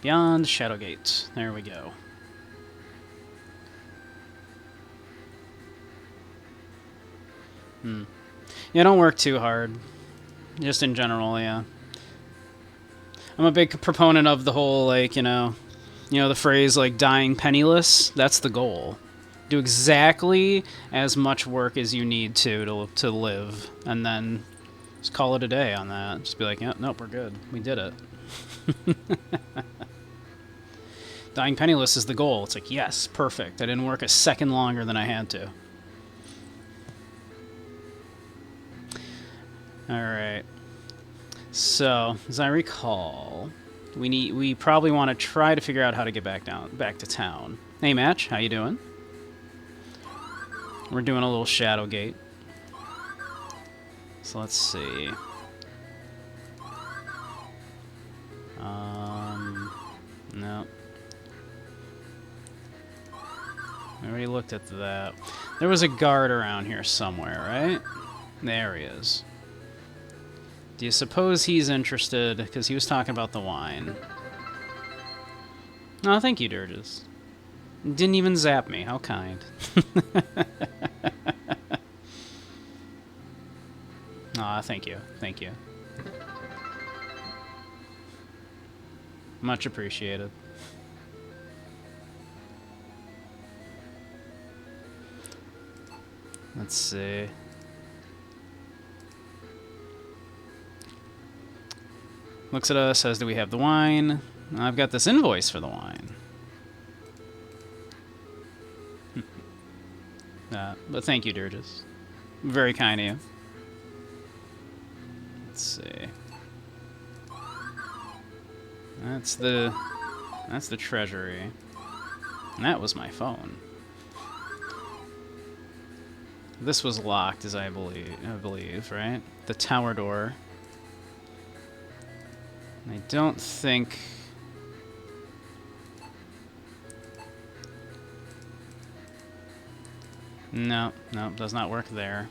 Beyond Shadowgate. There we go. Yeah, don't work too hard. Just in general, yeah. I'm a big proponent of the whole, like, the phrase, like, dying penniless. That's the goal. Do exactly as much work as you need to live, and then just call it a day on that. Just be like, yeah, nope, we're good. We did it. Dying penniless is the goal. It's like, yes, perfect. I didn't work a second longer than I had to. Alright. So, as I recall, we probably want to try to figure out how to get back to town. Hey Match, how you doing? We're doing a little Shadowgate. So let's see. No. I already looked at that. There was a guard around here somewhere, right? There he is. Do you suppose he's interested? Because he was talking about the wine. Oh, thank you, Dirges. Didn't even zap me. How kind. Aw, thank you. Thank you. Much appreciated. Let's see. Looks at us, says, do we have the wine? I've got this invoice for the wine. But thank you, Dirges. Very kind of you. Let's see. That's the treasury. And that was my phone. This was locked, as I believe, right? The tower door. I don't think... No, does not work there.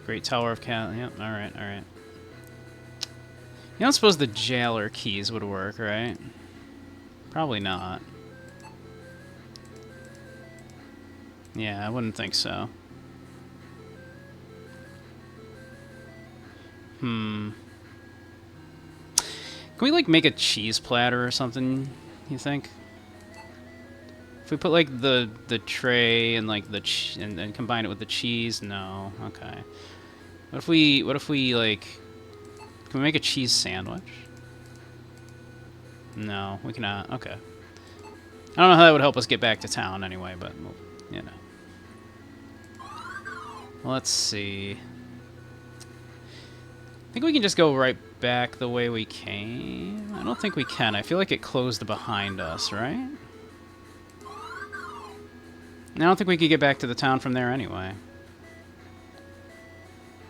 Great Tower of Cat. Yep, alright. You don't suppose the jailer keys would work, right? Probably not. Yeah, I wouldn't think so. Can we, like, make a cheese platter or something, you think? If we put, like, the tray and, like, and combine it with the cheese? No. Okay. What if we, like... Can we make a cheese sandwich? No, we cannot. Okay. I don't know how that would help us get back to town anyway, but, well, you know. Let's see. I think we can just go right back the way we came. I don't think we can. I feel like it closed behind us, right? I don't think we could get back to the town from there anyway.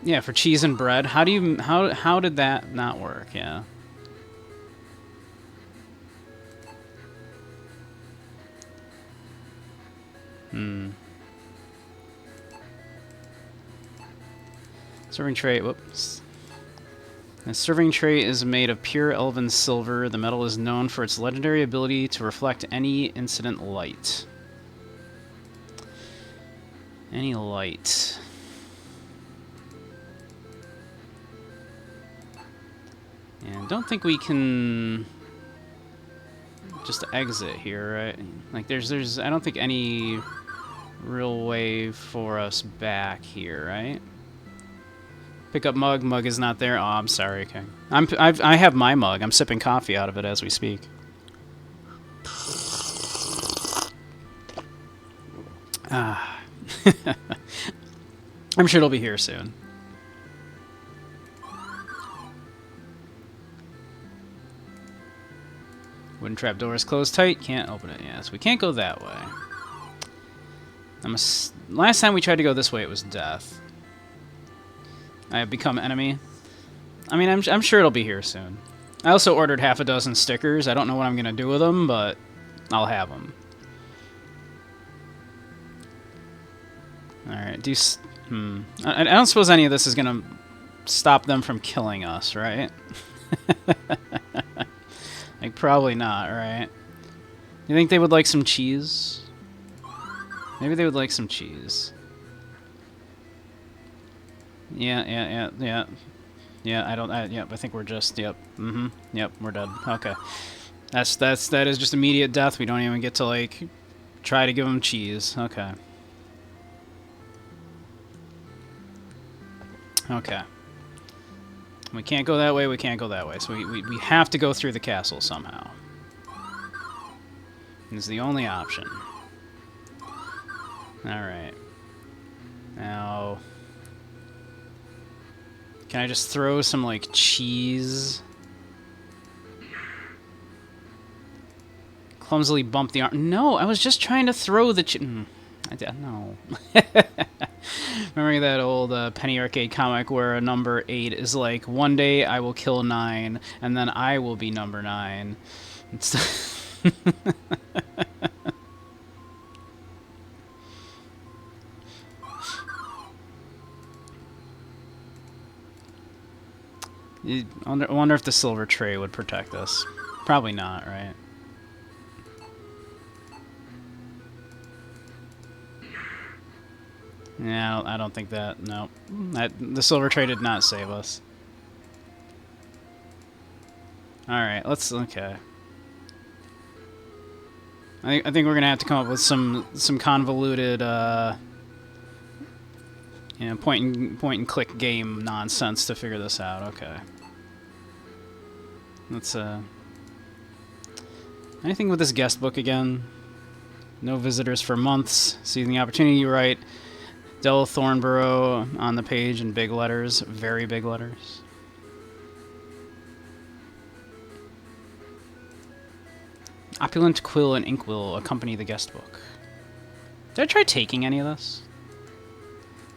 Yeah, for cheese and bread. How did that not work? Yeah. Serving tray. Whoops. The serving tray is made of pure elven silver. The metal is known for its legendary ability to reflect any incident light. Any light. And don't think we can just exit here, right? Like there's I don't think any real way for us back here, right? Pick up mug. Mug is not there. Oh, I'm sorry. Okay. I have my mug. I'm sipping coffee out of it as we speak. Ah. I'm sure it'll be here soon. Wooden trap door is closed tight. Can't open it. Yeah, so we can't go that way. Last time we tried to go this way, it was death. I have become enemy. I mean, I'm sure it'll be here soon. I also ordered half a dozen stickers. I don't know what I'm going to do with them, but I'll have them. Alright, I don't suppose any of this is going to stop them from killing us, right? Like, probably not, right? You think they would like some cheese? Maybe they would like some cheese. Yeah. Yeah, I think we're just, yep. Yep, we're dead. Okay. That is just immediate death. We don't even get to, like, try to give them cheese. Okay. Okay. We can't go that way, we can't go that way. So we have to go through the castle somehow. It's the only option. Alright. Now... Can I just throw some, like, cheese? Clumsily bump the arm. No, I was just trying to throw the I did no. Remember that old Penny Arcade comic where a number 8 is like, one day I will kill 9, and then I will be number 9. I wonder if the silver tray would protect us. Probably not, right? Yeah, I don't think that. No, the silver tray did not save us. All right, let's. Okay. I think we're gonna have to come up with some convoluted, point and click game nonsense to figure this out. Okay. Let's anything with this guest book again? No visitors for months. Seizing the opportunity, you write Del Thornborough on the page in big letters, very big letters. Opulent quill and ink will accompany the guest book. Did I try taking any of this?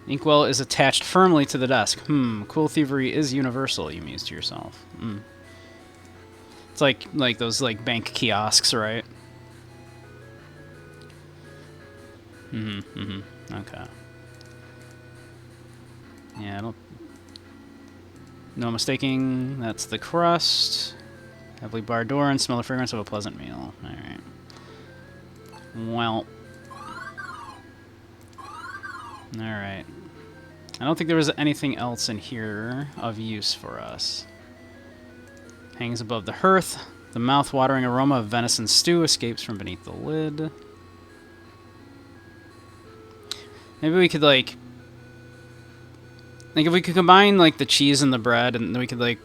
Inkwell is attached firmly to the desk. Quill thievery is universal, you muse to yourself. It's like those like bank kiosks, right? Okay. Yeah, I don't... No mistaking, that's the crust. Heavily barred door and smell the fragrance of a pleasant meal. Alright. Well. Alright. I don't think there was anything else in here of use for us. Hangs above the hearth. The mouth-watering aroma of venison stew escapes from beneath the lid. Maybe we could, like, if we could combine, like, the cheese and the bread, and we could, like,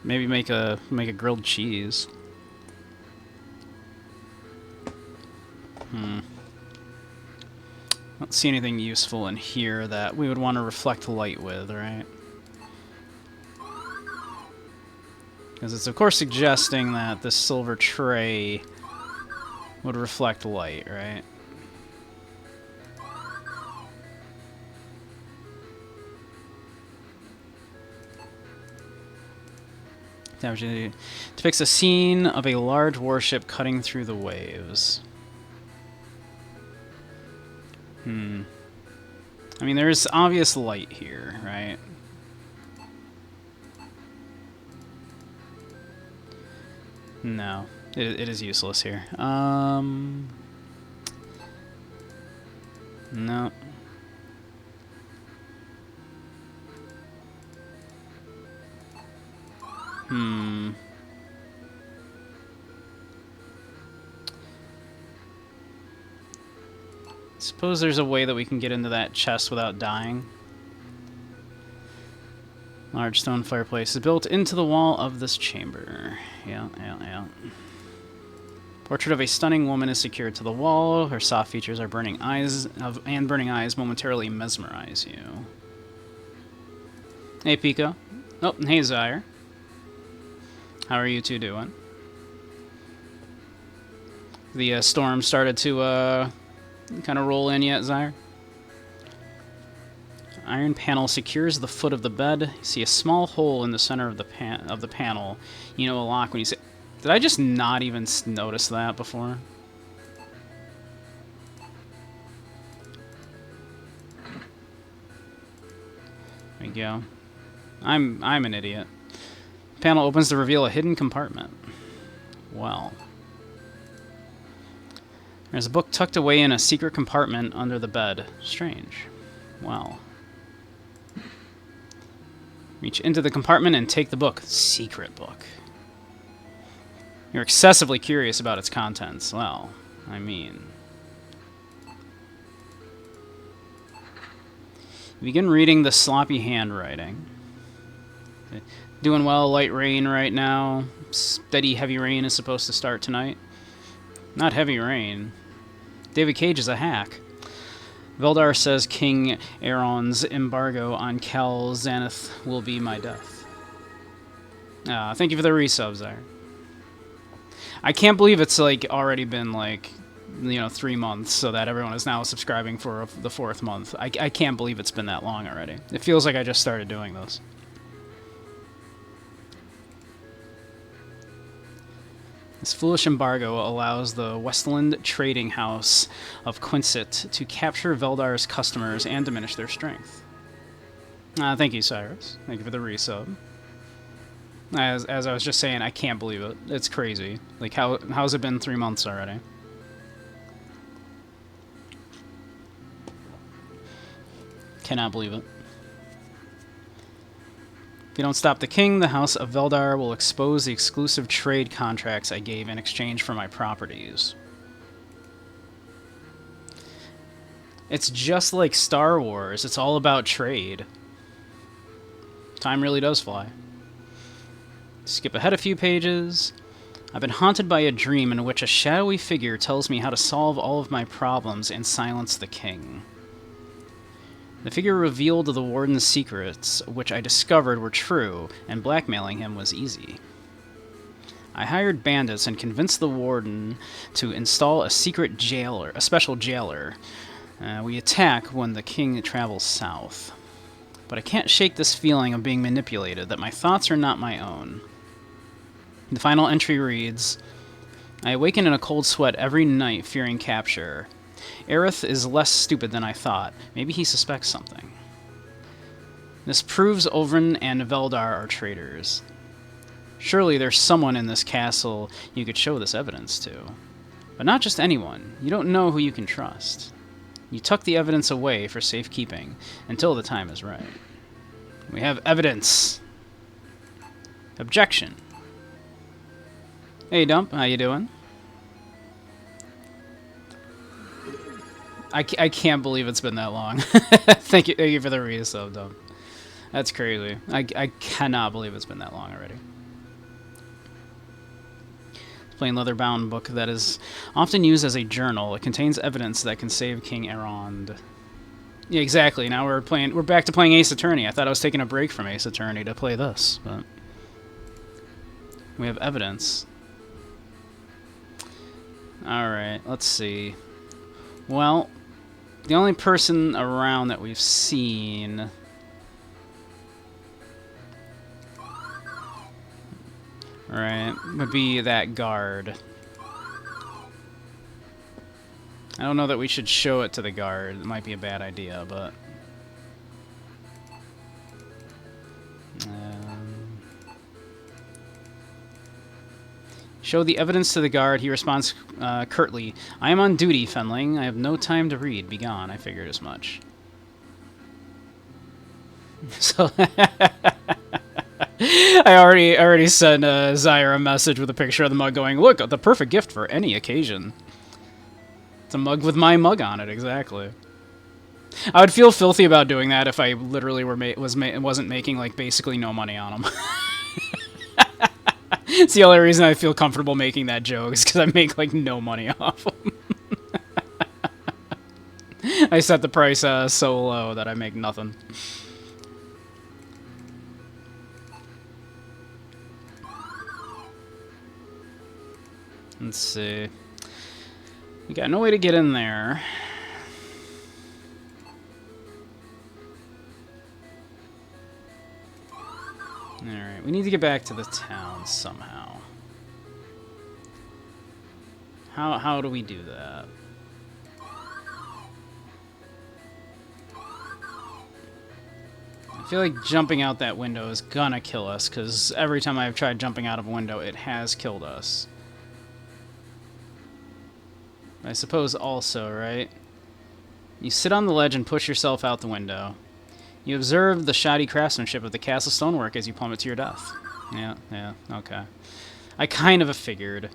maybe make a grilled cheese. I don't see anything useful in here that we would want to reflect light with, right? Because it's, of course, suggesting that this silver tray would reflect light, right? Depicts a scene of a large warship cutting through the waves. I mean, there's obvious light here, right? No, it is useless here. No. Suppose there's a way that we can get into that chest without dying. Large stone fireplace is built into the wall of this chamber. Yeah. Portrait of a stunning woman is secured to the wall. Her soft features are burning eyes momentarily mesmerize you. Hey, Pico. Oh, hey, Zyre. How are you two doing? The storm started to kind of roll in yet, Zyre? Iron panel secures the foot of the bed. You see a small hole in the center of the panel. You know a lock when you say... Did I just not even notice that before? There we go. I'm an idiot. Panel opens to reveal a hidden compartment. Well. There's a book tucked away in a secret compartment under the bed. Strange. Well. Reach into the compartment and take the book. Secret book. You're excessively curious about its contents. Well, I mean... Begin reading the sloppy handwriting. Doing well, light rain right now. Steady heavy rain is supposed to start tonight. Not heavy rain. David Cage is a hack. Veldar says King Aeron's embargo on Cal Xanath will be my death. Thank you for the resubs there. I can't believe it's like already been like, 3 months, so that everyone is now subscribing for the 4th month. I can't believe it's been that long already. It feels like I just started doing this. This foolish embargo allows the Westland Trading House of Quinset to capture Veldar's customers and diminish their strength. Thank you, Cyrus. Thank you for the resub. As I was just saying, I can't believe it. It's crazy. Like, how's it been 3 months already? Cannot believe it. If you don't stop the king, the House of Veldar will expose the exclusive trade contracts I gave in exchange for my properties. It's just like Star Wars. It's all about trade. Time really does fly. Skip ahead a few pages. I've been haunted by a dream in which a shadowy figure tells me how to solve all of my problems and silence the king. The figure revealed the warden's secrets, which I discovered were true, and blackmailing him was easy. I hired bandits and convinced the warden to install a secret jailer, a special jailer. We attack when the king travels south. But I can't shake this feeling of being manipulated, that my thoughts are not my own. The final entry reads, I awaken in a cold sweat every night, fearing capture. Aerith is less stupid than I thought. Maybe he suspects something. This proves Ovrin and Veldar are traitors. Surely there's someone in this castle you could show this evidence to. But not just anyone. You don't know who you can trust. You tuck the evidence away for safekeeping until the time is right. We have evidence. Objection. Hey, Dump. How you doing? I can't believe it's been that long. Thank you for the resub, Dump. That's crazy. I cannot believe it's been that long already. Plain leather-bound book that is often used as a journal. It contains evidence that can save King Aeron. Yeah, exactly. Now we're back to playing Ace Attorney. I thought I was taking a break from Ace Attorney to play this, but we have evidence. Alright, let's see. Well, the only person around that we've seen... Right, would be that guard. I don't know that we should show it to the guard. It might be a bad idea, but... Show the evidence to the guard. He responds curtly, I am on duty, Fenling. I have no time to read. Be gone. I figured as much. So... I already sent Zyra a message with a picture of the mug going, look, the perfect gift for any occasion. It's a mug with my mug on it, exactly. I would feel filthy about doing that if I literally wasn't making, like, basically no money on them. It's the only reason I feel comfortable making that joke, is because I make, like, no money off them. I set the price so low that I make nothing. Let's see. We got no way to get in there. Alright, we need to get back to the town somehow. How do we do that? feel like jumping out that window is gonna kill us, because every time I've tried jumping out of a window, it has killed us. I suppose also, right? You sit on the ledge and push yourself out the window. You observe the shoddy craftsmanship of the castle stonework as you plummet to your death. Yeah, okay. I kind of figured.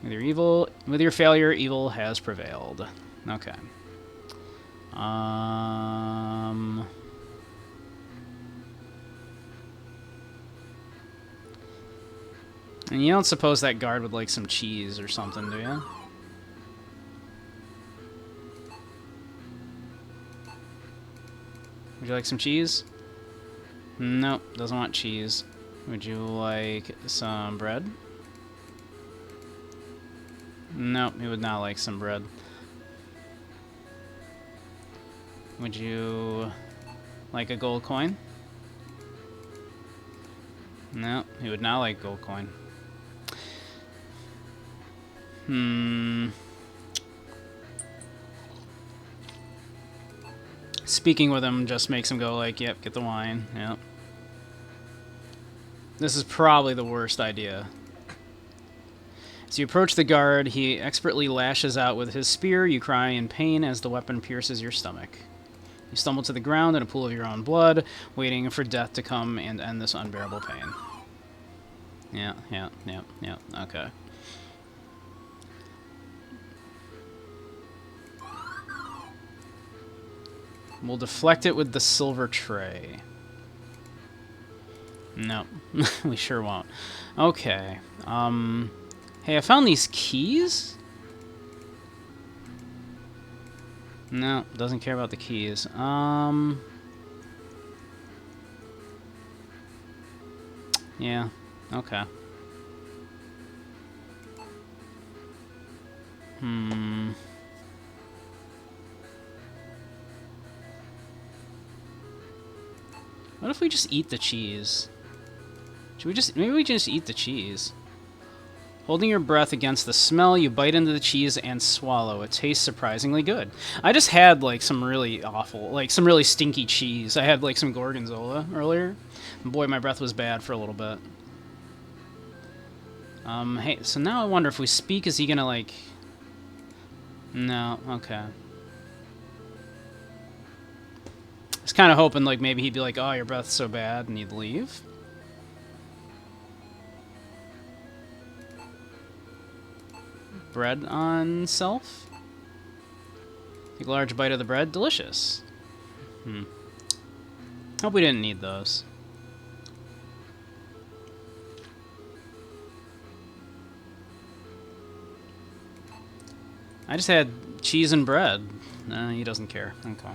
With your failure, evil has prevailed. Okay. And you don't suppose that guard would like some cheese or something, do you? Would you like some cheese? Nope, doesn't want cheese. Would you like some bread? Nope, he would not like some bread. Would you like a gold coin? No, he would not like gold coin. Speaking with him just makes him go like, yep, get the wine, yep. This is probably the worst idea. As you approach the guard, he expertly lashes out with his spear. You cry in pain as the weapon pierces your stomach. You stumble to the ground in a pool of your own blood, waiting for death to come and end this unbearable pain. Yeah, okay. We'll deflect it with the silver tray. No, we sure won't. Okay. Hey, I found these keys? No, doesn't care about the keys. Yeah, okay. What if we just eat the cheese? Should we just... Maybe we just eat the cheese. Holding your breath against the smell, you bite into the cheese and swallow. It tastes surprisingly good. I just had, like, some really awful... Like, some really stinky cheese. I had, like, some gorgonzola earlier. And boy, my breath was bad for a little bit. Hey, so now I wonder if we speak, is he gonna, like... No, okay. I was kind of hoping, like, maybe he'd be like, oh, your breath's so bad, and he'd leave. Bread on self? Take a large bite of the bread. Delicious. Hope we didn't need those. I just had cheese and bread. No, he doesn't care. Okay.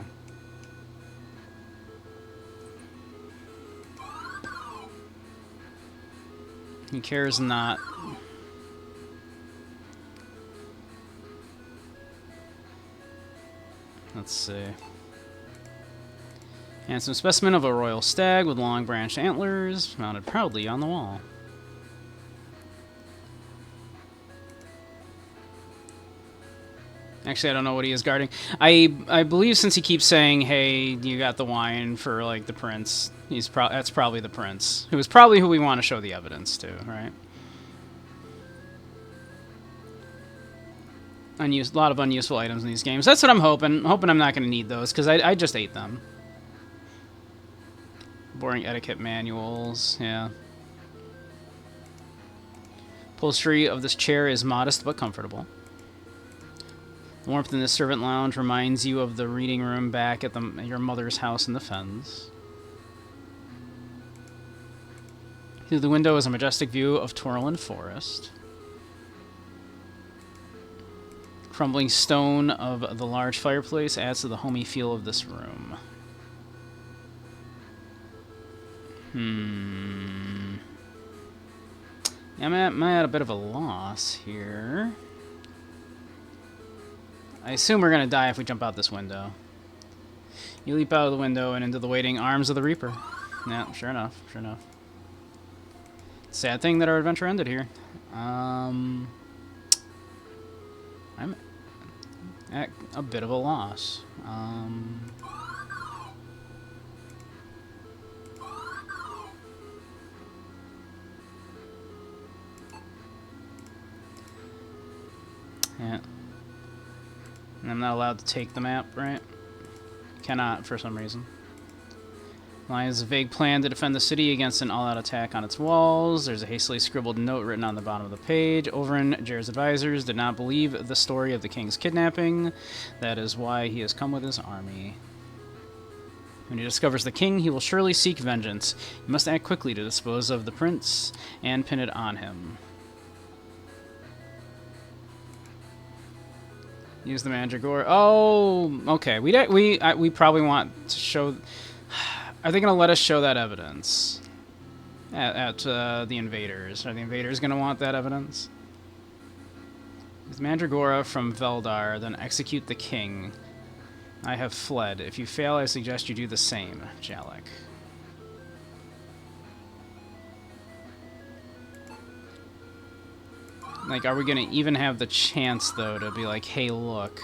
He cares not. Let's see. Handsome specimen of a royal stag with long branched antlers, mounted proudly on the wall. Actually, I don't know what he is guarding. I believe since he keeps saying, "Hey, you got the wine for like the prince," that's probably the prince, who is probably who we want to show the evidence to, right? A lot of unuseful items in these games. That's what I'm hoping. I'm hoping I'm not going to need those because I just ate them. Boring etiquette manuals, yeah. Upholstery of this chair is modest but comfortable. The warmth in this servant lounge reminds you of the reading room back at your mother's house in the Fens. Through the window is a majestic view of Torland Forest. Crumbling stone of the large fireplace adds to the homey feel of this room. I'm at a bit of a loss here. I assume we're going to die if we jump out this window. You leap out of the window and into the waiting arms of the Reaper. Yeah, sure enough, sure enough. Sad thing that our adventure ended here. I'm at a bit of a loss. I'm not allowed to take the map, right? Cannot, for some reason. Alliance has a vague plan to defend the city against an all-out attack on its walls. There's a hastily scribbled note written on the bottom of the page. Overin, Jair's advisors, did not believe the story of the king's kidnapping. That is why he has come with his army. When he discovers the king, he will surely seek vengeance. He must act quickly to dispose of the prince and pin it on him. Use the Mandragora. Oh, okay. We probably want to show. Are they going to let us show that evidence at the invaders? Are the invaders going to want that evidence? Use Mandragora from Veldar, then execute the king. I have fled. If you fail, I suggest you do the same, Jalek. Like, are we going to even have the chance, though, to be like, hey, look.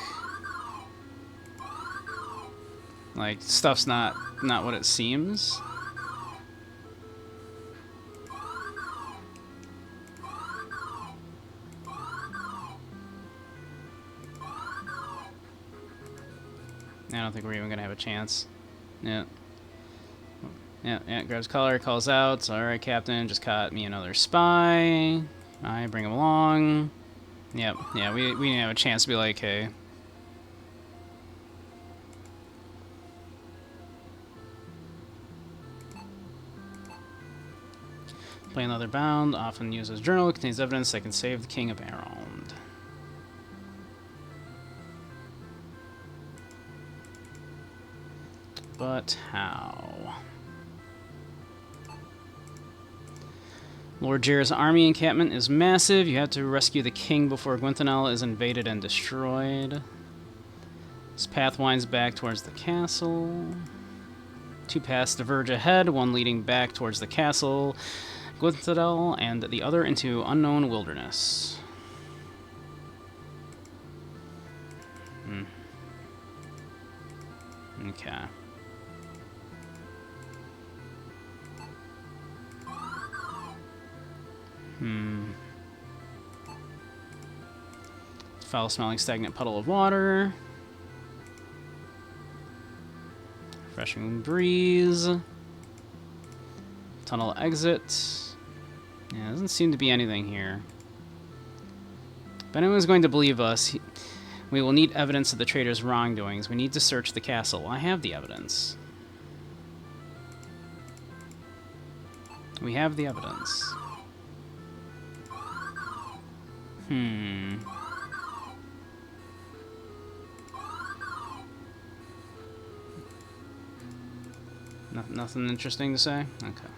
Like, stuff's not what it seems. I don't think we're even going to have a chance. Yeah. Yeah, grabs collar, calls out. Alright, Captain, just caught me another spy. I bring him along. Yep, yeah, we didn't have a chance to be like, hey. Play another bound, often uses journal, contains evidence that can save the King of Around. But how? Lord Jair's army encampment is massive. You have to rescue the king before Gwenthanel is invaded and destroyed. This path winds back towards the castle. Two paths diverge ahead, one leading back towards the castle, Gwenthanel, and the other into unknown wilderness. Okay. Foul-smelling stagnant puddle of water. Refreshing breeze. Tunnel exit. Yeah, doesn't seem to be anything here. If anyone's going to believe us, we will need evidence of the traitor's wrongdoings. We need to search the castle. I have the evidence. We have the evidence. Nothing interesting to say? Okay.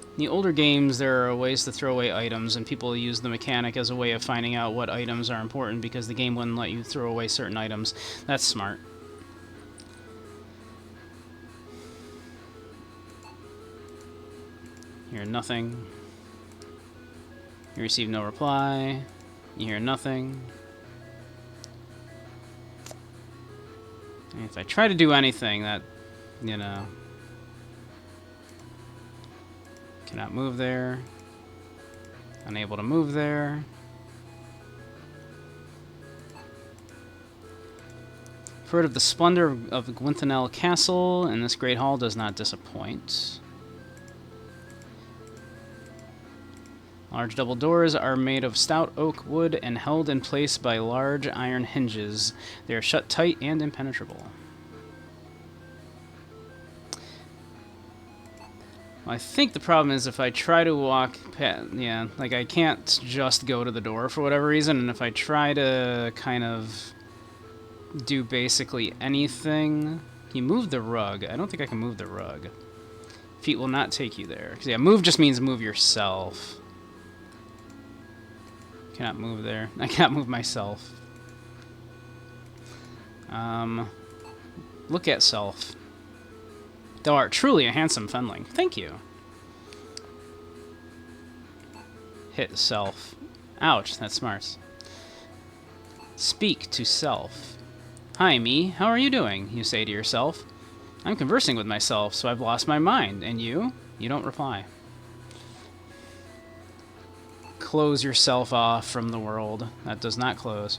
In the older games, there are ways to throw away items, and people use the mechanic as a way of finding out what items are important because the game wouldn't let you throw away certain items. That's smart. You hear nothing. You receive no reply. You hear nothing. And if I try to do anything, that, you know... Cannot move there. Unable to move there. Heard of the splendor of Gwenthanel Castle, and this great hall does not disappoint. Large double doors are made of stout oak wood and held in place by large iron hinges. They are shut tight and impenetrable. I think the problem is if I try to walk past, yeah, like I can't just go to the door for whatever reason, and if I try to kind of do basically anything... He moved the rug. I don't think I can move the rug. Feet will not take you there. 'Cause, yeah, move just means move yourself. Cannot move there. I can't move myself. Look at self. Thou art truly a handsome fenling. Thank you. Hit self. Ouch, that's smart. Speak to self. Hi, me. How are you doing? You say to yourself. I'm conversing with myself, so I've lost my mind. And you? You don't reply. close yourself off from the world. That does not close.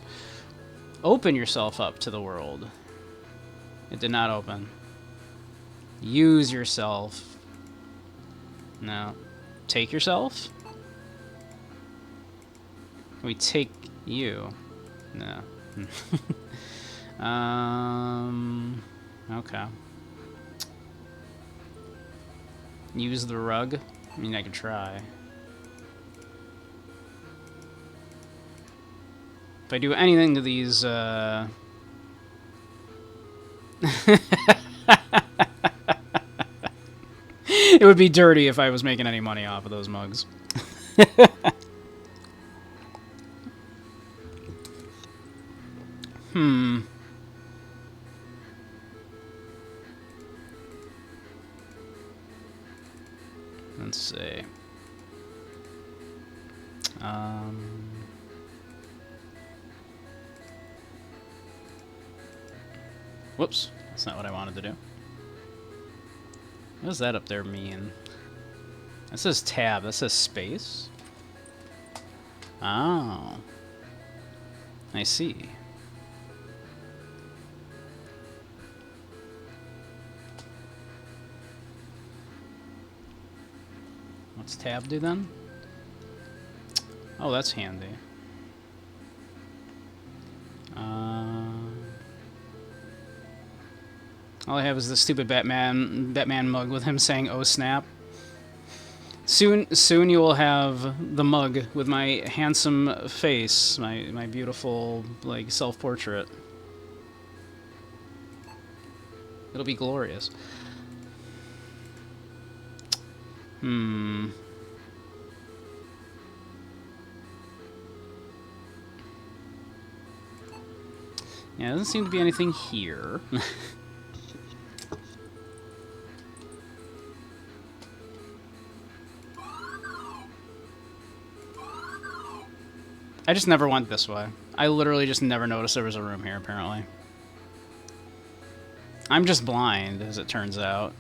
Open yourself up to the world. It did not open. Use yourself. No. Take yourself? Can we take you? No. Okay. Use the rug? I mean, I could try. If I do anything to these, it would be dirty if I was making any money off of those mugs. Let's see. Whoops. That's not what I wanted to do. What does that up there mean? That says tab. That says space? Oh. I see. What's tab do then? Oh, that's handy. All I have is this stupid Batman mug with him saying "Oh snap." Soon you will have the mug with my handsome face, my beautiful like self-portrait. It'll be glorious. Yeah, there doesn't seem to be anything here. I just never went this way. I literally just never noticed there was a room here, apparently. I'm just blind, as it turns out.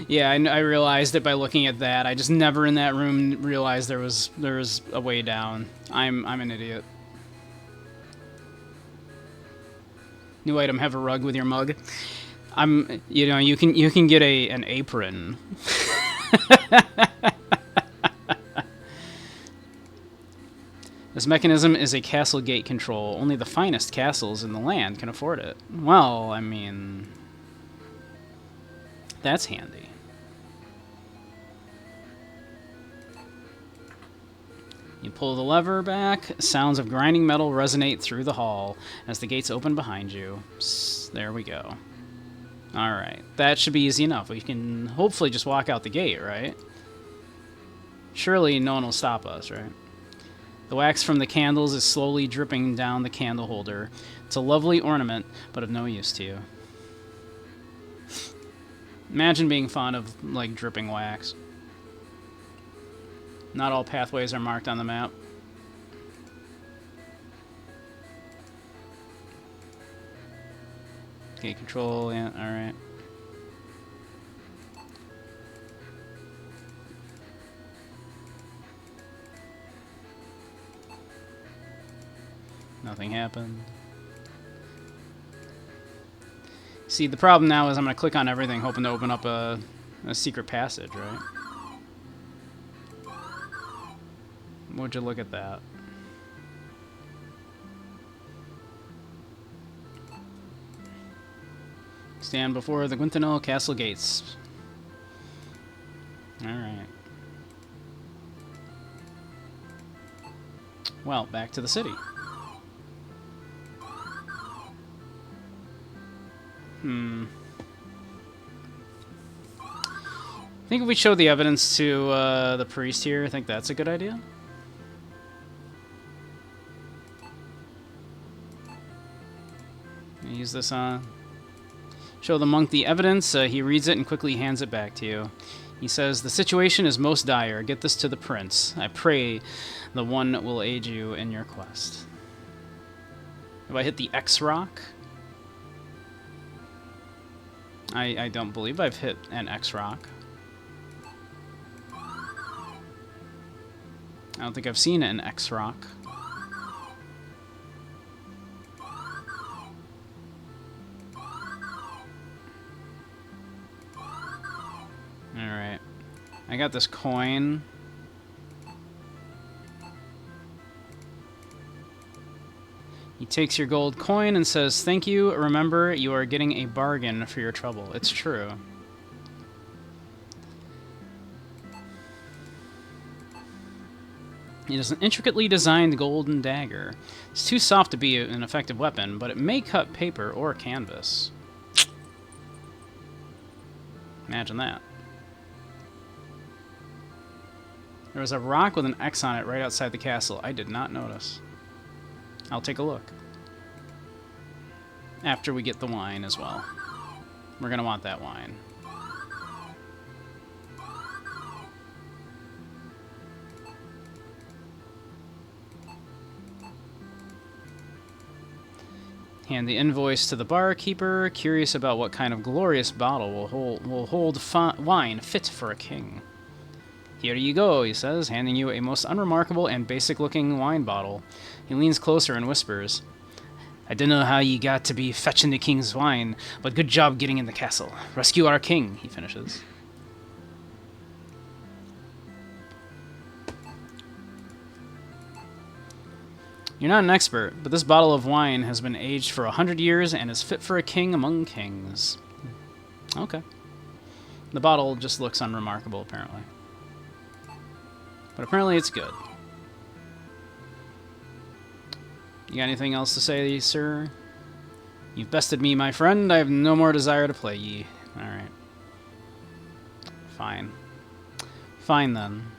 Yeah, I realized it by looking at that. I just never in that room realized there was a way down. I'm an idiot. New item: have a rug with your mug. You know, you can get an apron. This mechanism is a castle gate control. Only the finest castles in the land can afford it. Well, I mean, that's handy. You pull the lever back, sounds of grinding metal resonate through the hall as the gates open behind you. There we go. Alright, that should be easy enough. We can hopefully just walk out the gate, right? Surely no one will stop us, right? The wax from the candles is slowly dripping down the candle holder. It's a lovely ornament, but of no use to you. Imagine being fond of, like, dripping wax. Not all pathways are marked on the map. Okay, control, yeah, alright. Nothing happened. See, the problem now is I'm going to click on everything hoping to open up a secret passage, right? Would you look at that? Stand before the Gwyntanel Castle gates. Alright. Well, back to the city. I think if we show the evidence to the priest here, I think that's a good idea. Use this on. Show the monk the evidence. He reads it and quickly hands it back to you. He says, "The situation is most dire. Get this to the prince. I pray the one will aid you in your quest." Have I hit the X rock? I don't believe I've hit an X rock. I don't think I've seen an X-Rock. Alright. I got this coin. He takes your gold coin and says, "Thank you. Remember, you are getting a bargain for your trouble." It's true. It is an intricately designed golden dagger. It's too soft to be an effective weapon, but it may cut paper or canvas. Imagine that. There was a rock with an X on it right outside the castle. I did not notice. I'll take a look. After we get the wine as well. We're going to want that wine. Hand the invoice to the barkeeper, curious about what kind of glorious bottle will hold wine fit for a king. "Here you go," he says, handing you a most unremarkable and basic-looking wine bottle. He leans closer and whispers, "I don't know how ye got to be fetching the king's wine, but good job getting in the castle. Rescue our king," he finishes. "You're not an expert, but this bottle of wine has been aged for 100 years and is fit for a king among kings." Okay. The bottle just looks unremarkable, apparently. But apparently it's good. You got anything else to say, sir? "You've bested me, my friend. I have no more desire to play ye." Alright. Fine. Fine, then.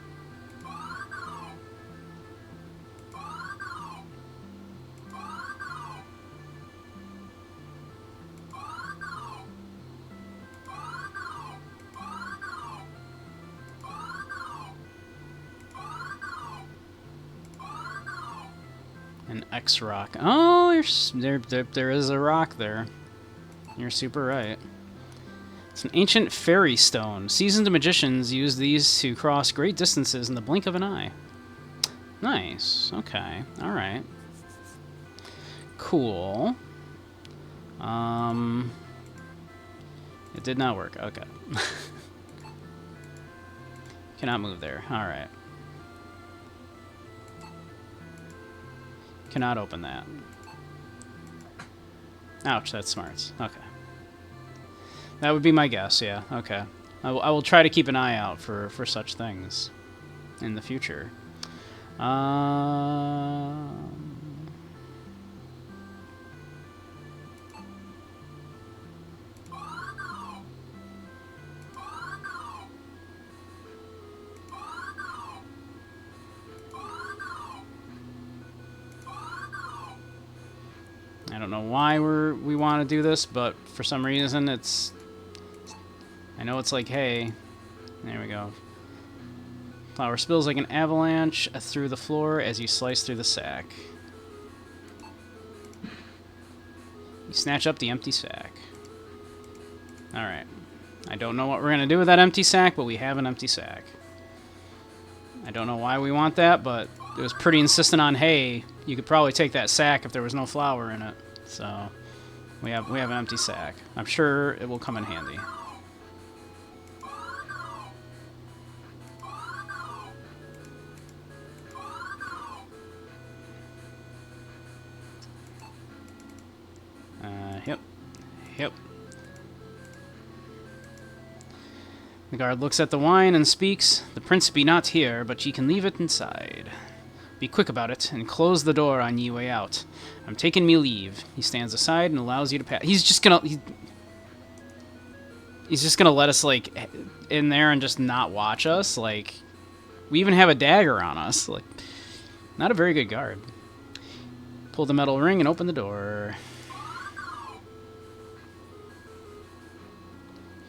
An X rock. Oh, there is a rock there. You're super right. It's an ancient fairy stone. Seasoned magicians use these to cross great distances in the blink of an eye. Nice. Okay. All right. Cool. It did not work. Okay. Cannot move there. All right. Cannot open that. Ouch, that's smarts. Okay. That would be my guess, yeah. Okay. I will try to keep an eye out for such things in the future. I don't know why we want to do this, but for some reason it's... I know it's like, hey, there we go. Flour spills like an avalanche through the floor as you slice through the sack. You snatch up the empty sack. Alright. I don't know what we're going to do with that empty sack, but we have an empty sack. I don't know why we want that, but it was pretty insistent on, hey, you could probably take that sack if there was no flour in it. So we have an empty sack. I'm sure it will come in handy. Yep. The guard looks at the wine and speaks. "The prince be not here, but ye can leave it inside. Be quick about it, and close the door on ye way out. I'm taking me leave." He stands aside and allows you to pass. He's just gonna let us, like, in there and just not watch us. Like, we even have a dagger on us. Like, not a very good guard. Pull the metal ring and open the door.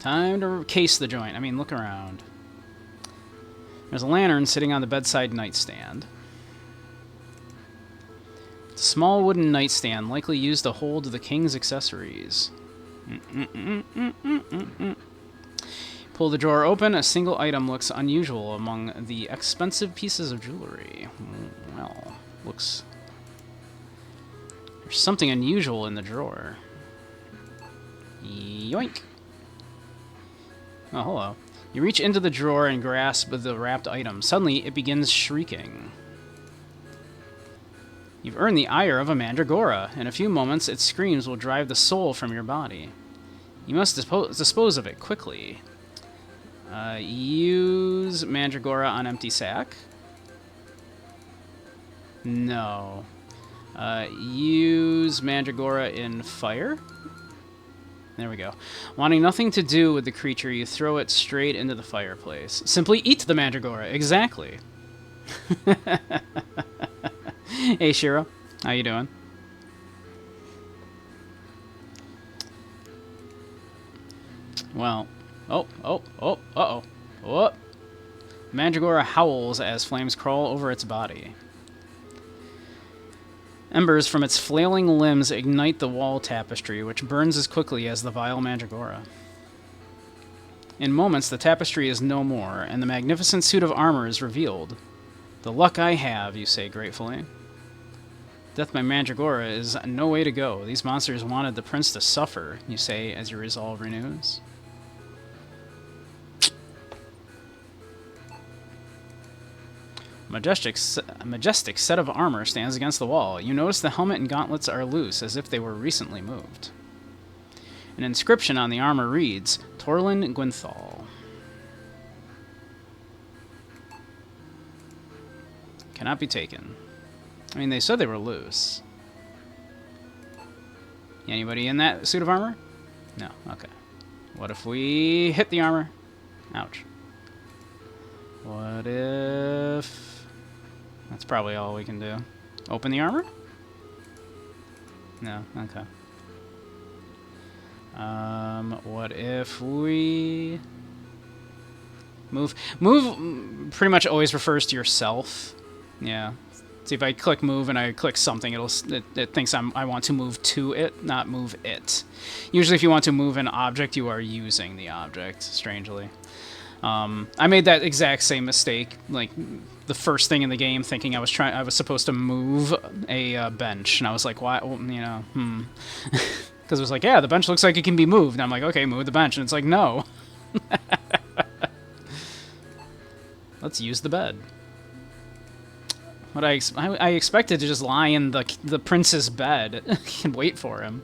Time to case the joint. I mean, look around. There's a lantern sitting on the bedside nightstand. It's a small wooden nightstand, likely used to hold the king's accessories. Pull the drawer open. A single item looks unusual among the expensive pieces of jewelry. Well, looks... There's something unusual in the drawer. Yoink! Oh, hello. You reach into the drawer and grasp the wrapped item. Suddenly, it begins shrieking. You've earned the ire of a mandragora. In a few moments, its screams will drive the soul from your body. You must dispose of it quickly. Use mandragora on empty sack. No. Use mandragora in fire. There we go. Wanting nothing to do with the creature, you throw it straight into the fireplace. Simply eat the mandragora. Exactly. Hey, Shiro. How you doing? Well. Uh-oh. Oh. Mandragora howls as flames crawl over its body. Embers from its flailing limbs ignite the wall tapestry, which burns as quickly as the vile mandragora. In moments, the tapestry is no more, and the magnificent suit of armor is revealed. The luck I have, you say gratefully. Death by mandragora is no way to go. These monsters wanted the prince to suffer, you say as your resolve renews. A majestic set of armor stands against the wall. You notice the helmet and gauntlets are loose, as if they were recently moved. An inscription on the armor reads, Torlin Gwynthal. Cannot be taken. I mean, they said they were loose. Anybody in that suit of armor? No, okay. What if we hit the armor? Ouch. What if... That's probably all we can do. Open the armor? No, okay. What if we... Move pretty much always refers to yourself. Yeah. See, if I click move and I click something, it thinks I want to move to it, not move it. Usually if you want to move an object, you are using the object, strangely. I made that exact same mistake, like the first thing in the game, thinking I was supposed to move a bench, and I was like, why? Well, you know, because it was like, yeah, the bench looks like it can be moved. And I'm like, okay, move the bench, and it's like, no. Let's use the bed. What I expected to just lie in the prince's bed and wait for him.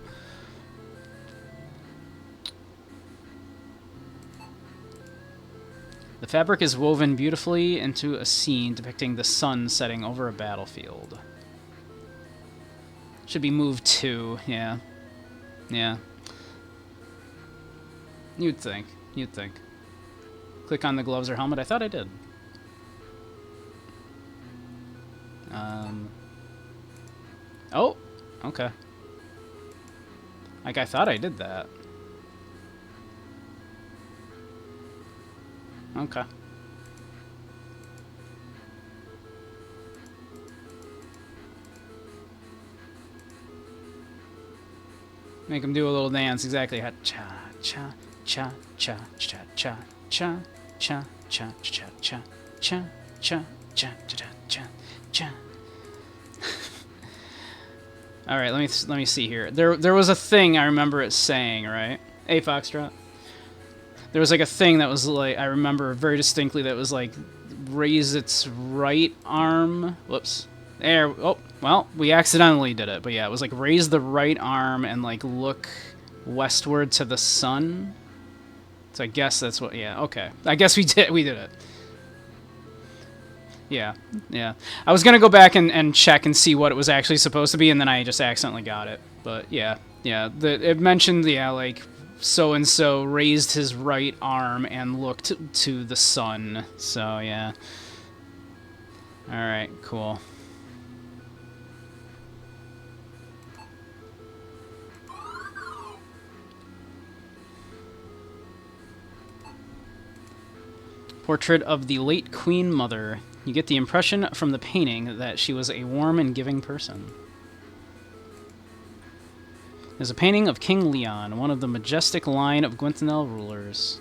The fabric is woven beautifully into a scene depicting the sun setting over a battlefield. Should be moved to, yeah. Yeah. You'd think. Click on the gloves or helmet. I thought I did. Oh! Okay. Like, I thought I did that. Okay. Make him do a little dance, exactly. Cha cha cha cha cha cha cha cha cha cha cha cha cha cha cha cha cha. All right, let me see here. There was a thing I remember it saying, right? Hey, Foxtrot. There was like a thing that was like, I remember very distinctly, that was like, raise its right arm. Whoops. There. Oh, well, we accidentally did it. But yeah, it was like raise the right arm and like look westward to the sun. So I guess that's what, yeah, okay. I guess we did it. Yeah, yeah. I was going to go back and check and see what it was actually supposed to be, and then I just accidentally got it. But yeah, yeah. It mentioned, yeah, like, so-and-so raised his right arm and looked to the sun. So, yeah. Alright, cool. Portrait of the late Queen Mother. You get the impression from the painting that she was a warm and giving person. There's a painting of King Leon, one of the majestic line of Gwyntanel rulers.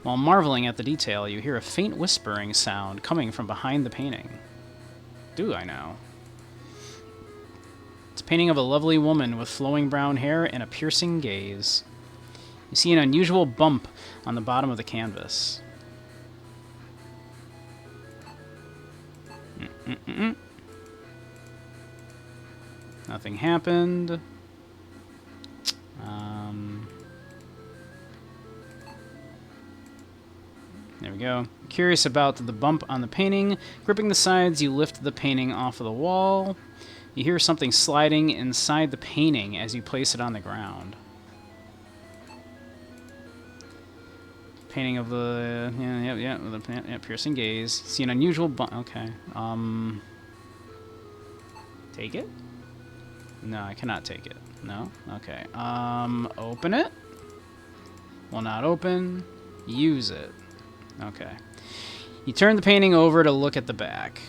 While marveling at the detail, you hear a faint whispering sound coming from behind the painting. Do I know? It's a painting of a lovely woman with flowing brown hair and a piercing gaze. You see an unusual bump on the bottom of the canvas. Nothing happened. There we go. Curious about the bump on the painting. Gripping the sides, you lift the painting off of the wall. You hear something sliding inside the painting as you place it on the ground. Painting of the... Yeah, piercing gaze. See an unusual bump... Okay. Take it? No, I cannot take it. No? Okay. Open it? Will not open. Use it. Okay. You turn the painting over to look at the back.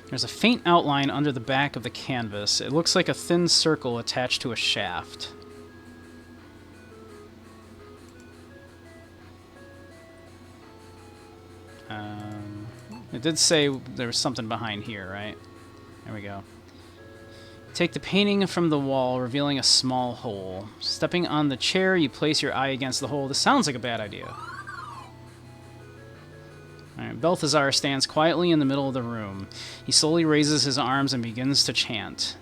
There's a faint outline under the back of the canvas. It looks like a thin circle attached to a shaft. It did say there was something behind here, right? There we go. Take the painting from the wall, revealing a small hole. Stepping on the chair, you place your eye against the hole. This sounds like a bad idea. Alright, Balthazar stands quietly in the middle of the room. He slowly raises his arms and begins to chant.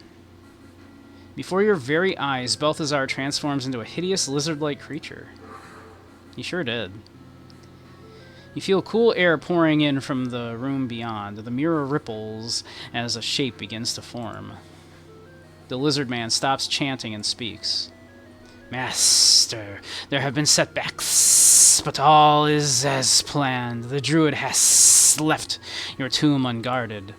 Before your very eyes, Balthazar transforms into a hideous lizard-like creature. He sure did. You feel cool air pouring in from the room beyond. The mirror ripples as a shape begins to form. The lizard man stops chanting and speaks. Master, there have been setbacks, but all is as planned. The druid has left your tomb unguarded.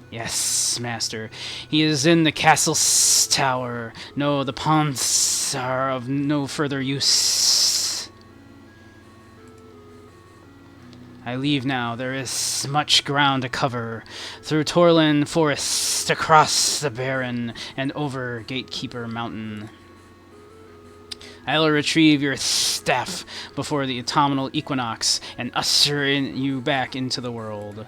Yes, Master. He is in the castle's tower. No, the ponds are of no further use. I leave now. There is much ground to cover. Through Torlin Forest, across the Barren, and over Gatekeeper Mountain. I'll retrieve your staff before the autumnal equinox and usher you back into the world.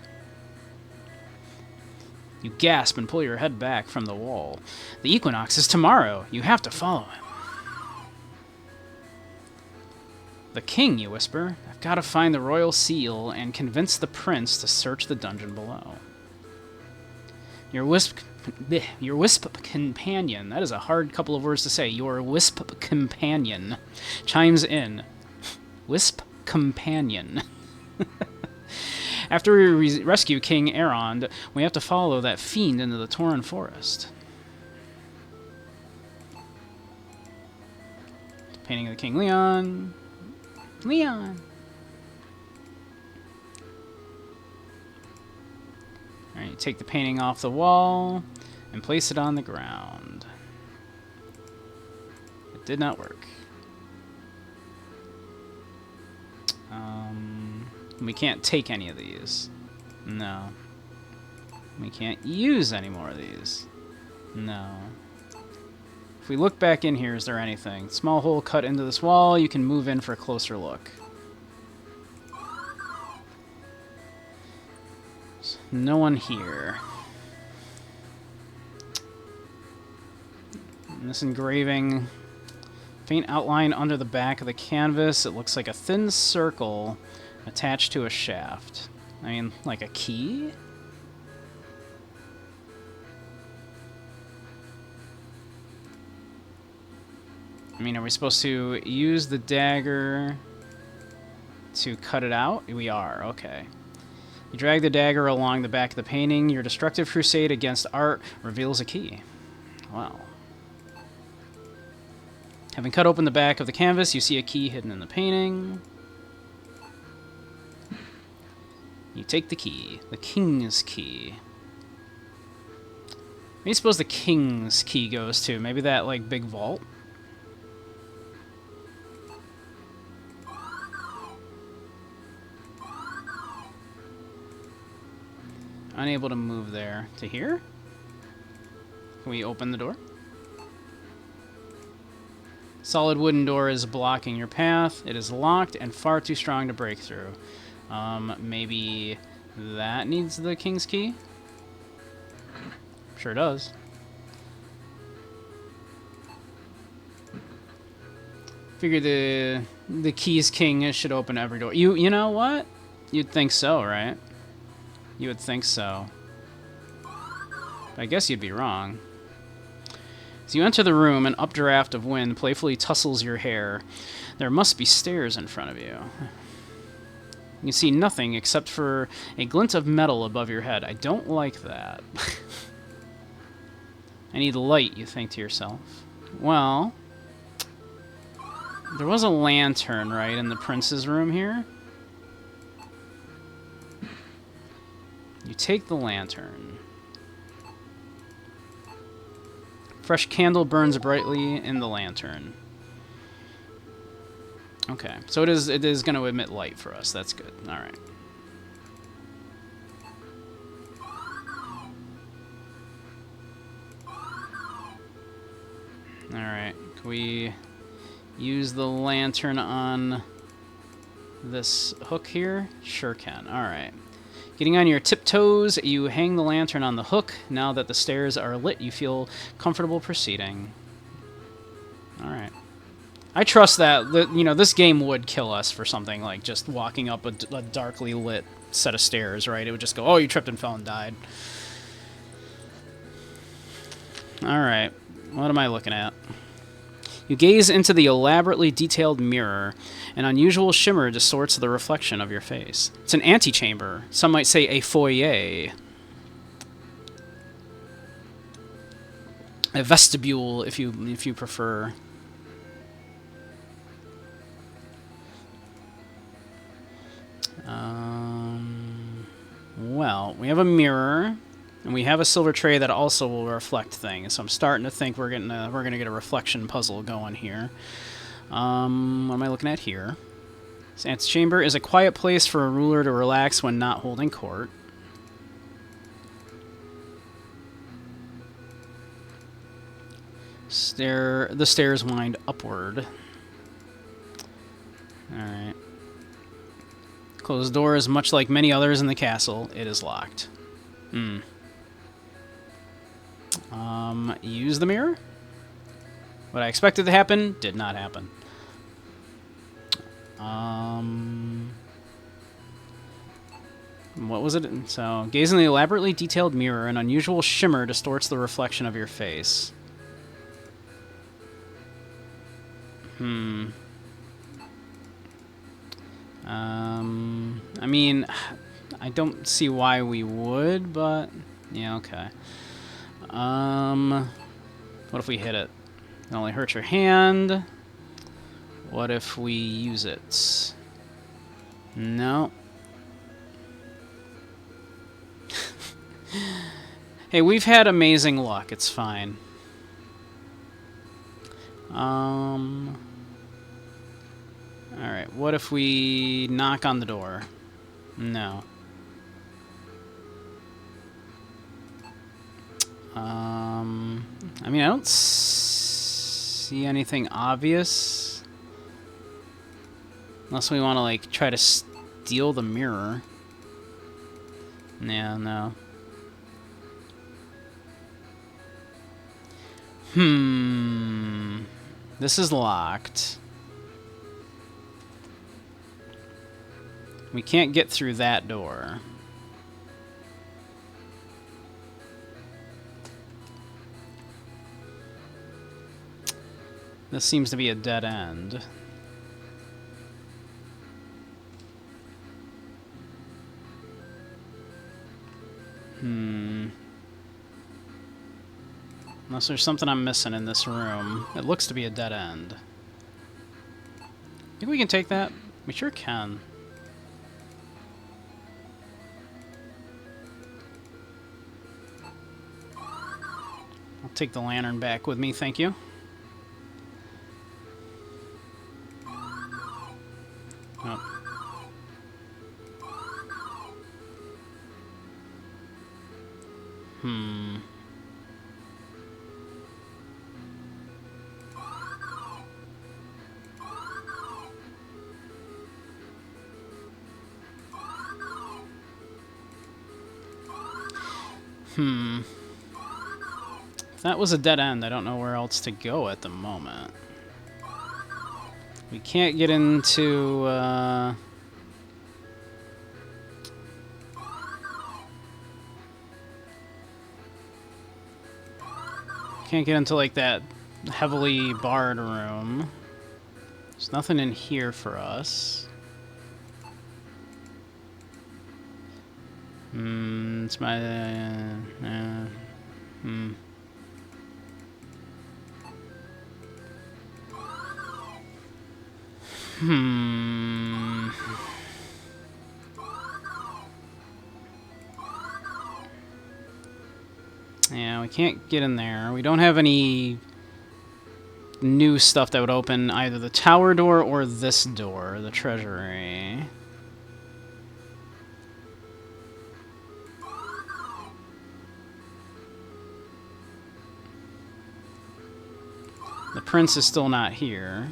You gasp and pull your head back from the wall. The equinox is tomorrow. You have to follow him. The king, you whisper. I've got to find the royal seal and convince the prince to search the dungeon below. Your wisp companion, that is a hard couple of words to say, your wisp companion, chimes in. Wisp companion. After we rescue King Erond, we have to follow that fiend into the Tauren Forest. Painting of the King Leon. Leon! Alright, you take the painting off the wall and place it on the ground. It did not work. We can't take any of these. No. We can't use any more of these. No. If we look back in here, is there anything? Small hole cut into this wall. You can move in for a closer look. There's no one here. And this engraving, faint outline under the back of the canvas. It looks like a thin circle attached to a shaft. I mean, like a key? I mean, are we supposed to use the dagger to cut it out? We are, okay. You drag the dagger along the back of the painting. Your destructive crusade against art reveals a key. Wow. Having cut open the back of the canvas, you see a key hidden in the painting. You take the key. The king's key. Where do you suppose the king's key goes to? Maybe that, like, big vault? Unable to move there. To here? Can we open the door? Solid wooden door is blocking your path. It is locked and far too strong to break through. Maybe that needs the king's key? Sure does. Figure the keys king should open every door. You know what? You'd think so, right? You would think so. I guess you'd be wrong. As you enter the room, an updraft of wind playfully tussles your hair. There must be stairs in front of you. You can see nothing except for a glint of metal above your head. I don't like that. I need light, you think to yourself. Well, there was a lantern, right, in the prince's room here? You take the lantern. Fresh candle burns brightly in the lantern. Okay, so it is going to emit light for us. That's good. All right. All right. Can we use the lantern on this hook here? Sure can. All right. Getting on your tiptoes, you hang the lantern on the hook. Now that the stairs are lit, you feel comfortable proceeding. All right. I trust that, you know, this game would kill us for something like just walking up a darkly lit set of stairs, right? It would just go, oh, you tripped and fell and died. All right. What am I looking at? You gaze into the elaborately detailed mirror. An unusual shimmer distorts the reflection of your face. It's an antechamber. Some might say a foyer. A vestibule, if you prefer. Well, we have a mirror. And we have a silver tray that also will reflect things, so I'm starting to think we're gonna get a reflection puzzle going here. What am I looking at here? This antechamber is a quiet place for a ruler to relax when not holding court. The stairs wind upward. Alright. Closed door is much like many others in the castle. It is locked. Use the mirror? What I expected to happen did not happen. What was it? So, gaze in the elaborately detailed mirror. An unusual shimmer distorts the reflection of your face. I mean, I don't see why we would, but yeah, okay. What if we hit it? It only hurts your hand. What if we use it? No. Hey, we've had amazing luck. It's fine. Alright, what if we knock on the door? No. I mean, I don't see anything obvious. Unless we want to, like, try to steal the mirror. Yeah, no. This is locked. We can't get through that door. This seems to be a dead end. Unless there's something I'm missing in this room. It looks to be a dead end. Think we can take that? We sure can. I'll take the lantern back with me, thank you. Oh. Hmm. If that was a dead end, I don't know where else to go at the moment. We can't get into, can't get into, like, that heavily barred room. There's nothing in here for us. It's my, Yeah, we can't get in there. We don't have any new stuff that would open either the tower door or this door, the treasury. The prince is still not here.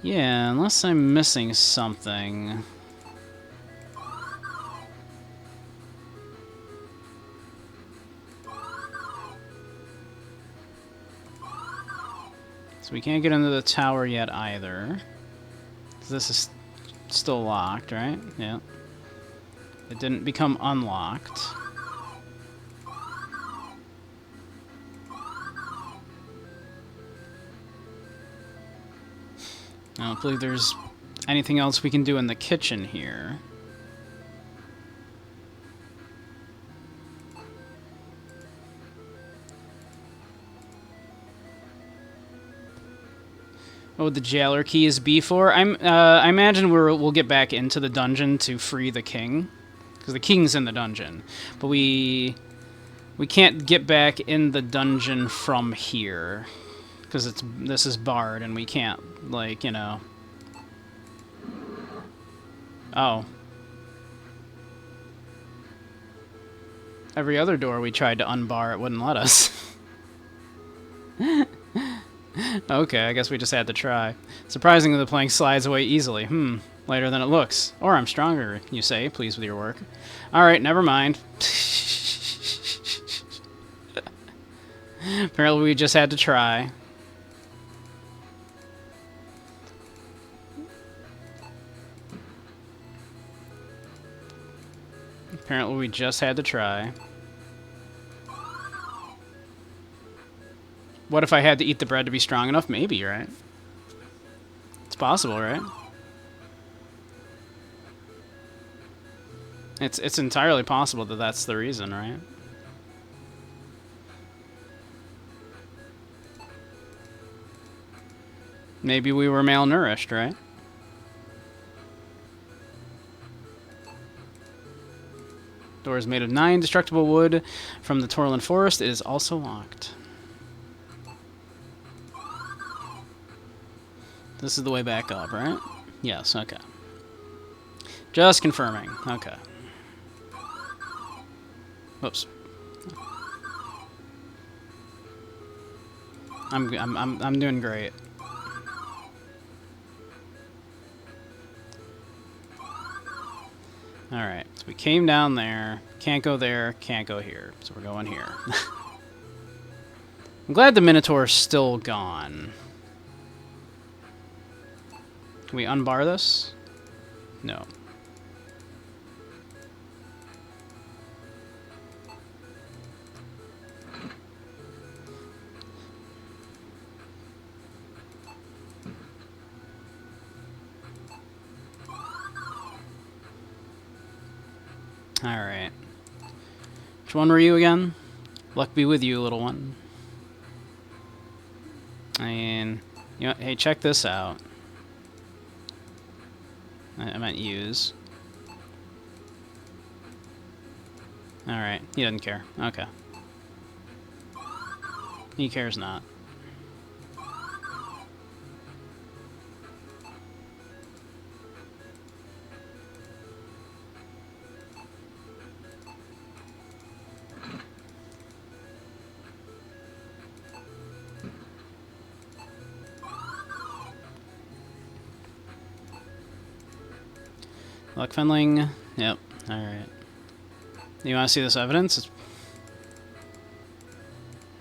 Yeah, unless I'm missing something. So we can't get into the tower yet either. This is still locked, right? Yeah. It didn't become unlocked. I don't believe there's anything else we can do in the kitchen here. What would the jailer keys be for? I imagine we'll get back into the dungeon to free the king, because the king's in the dungeon. But we can't get back in the dungeon from here, because this is barred and we can't, like, you know. Oh. Every other door we tried to unbar, it wouldn't let us. Okay, I guess we just had to try. Surprisingly, the plank slides away easily. Lighter than it looks. Or I'm stronger, you say, pleased with your work. Alright, never mind. Apparently we just had to try. Apparently we just had to try. What if I had to eat the bread to be strong enough? Maybe, right? It's possible, right? It's entirely possible that that's the reason, right? Maybe we were malnourished, right? Door is made of 9 destructible wood from the Torland Forest. It is also locked. This is the way back up, right? Yes, okay. Just confirming. Okay. Whoops. I'm doing great. Alright, so we came down there. Can't go there, can't go here. So we're going here. I'm glad the Minotaur's still gone. Can we unbar this? No. Alright. Which one were you again? Luck be with you, little one. And, you know, hey, check this out. I meant use. Alright, he doesn't care. Okay. He cares not. Luck Fenling. Yep. Alright. You want to see this evidence?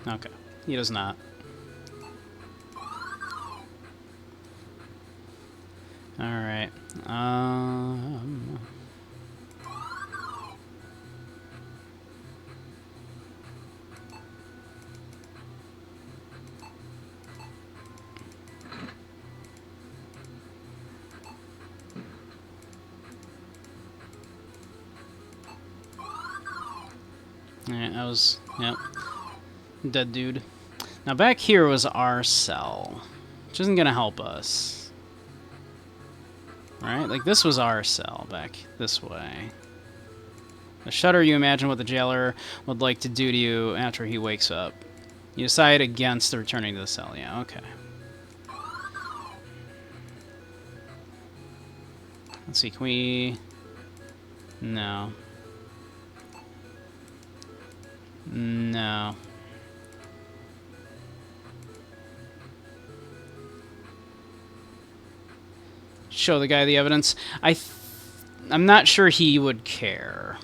Okay. He does not. Alright. Alright, that was... Yep. Dead dude. Now back here was our cell, which isn't gonna help us. Right? Like, this was our cell back this way. A shudder, you imagine what the jailer would like to do to you after he wakes up. You decide against returning to the cell. Yeah, okay. Let's see, can we... No. No. Show the guy the evidence. I'm not sure he would care.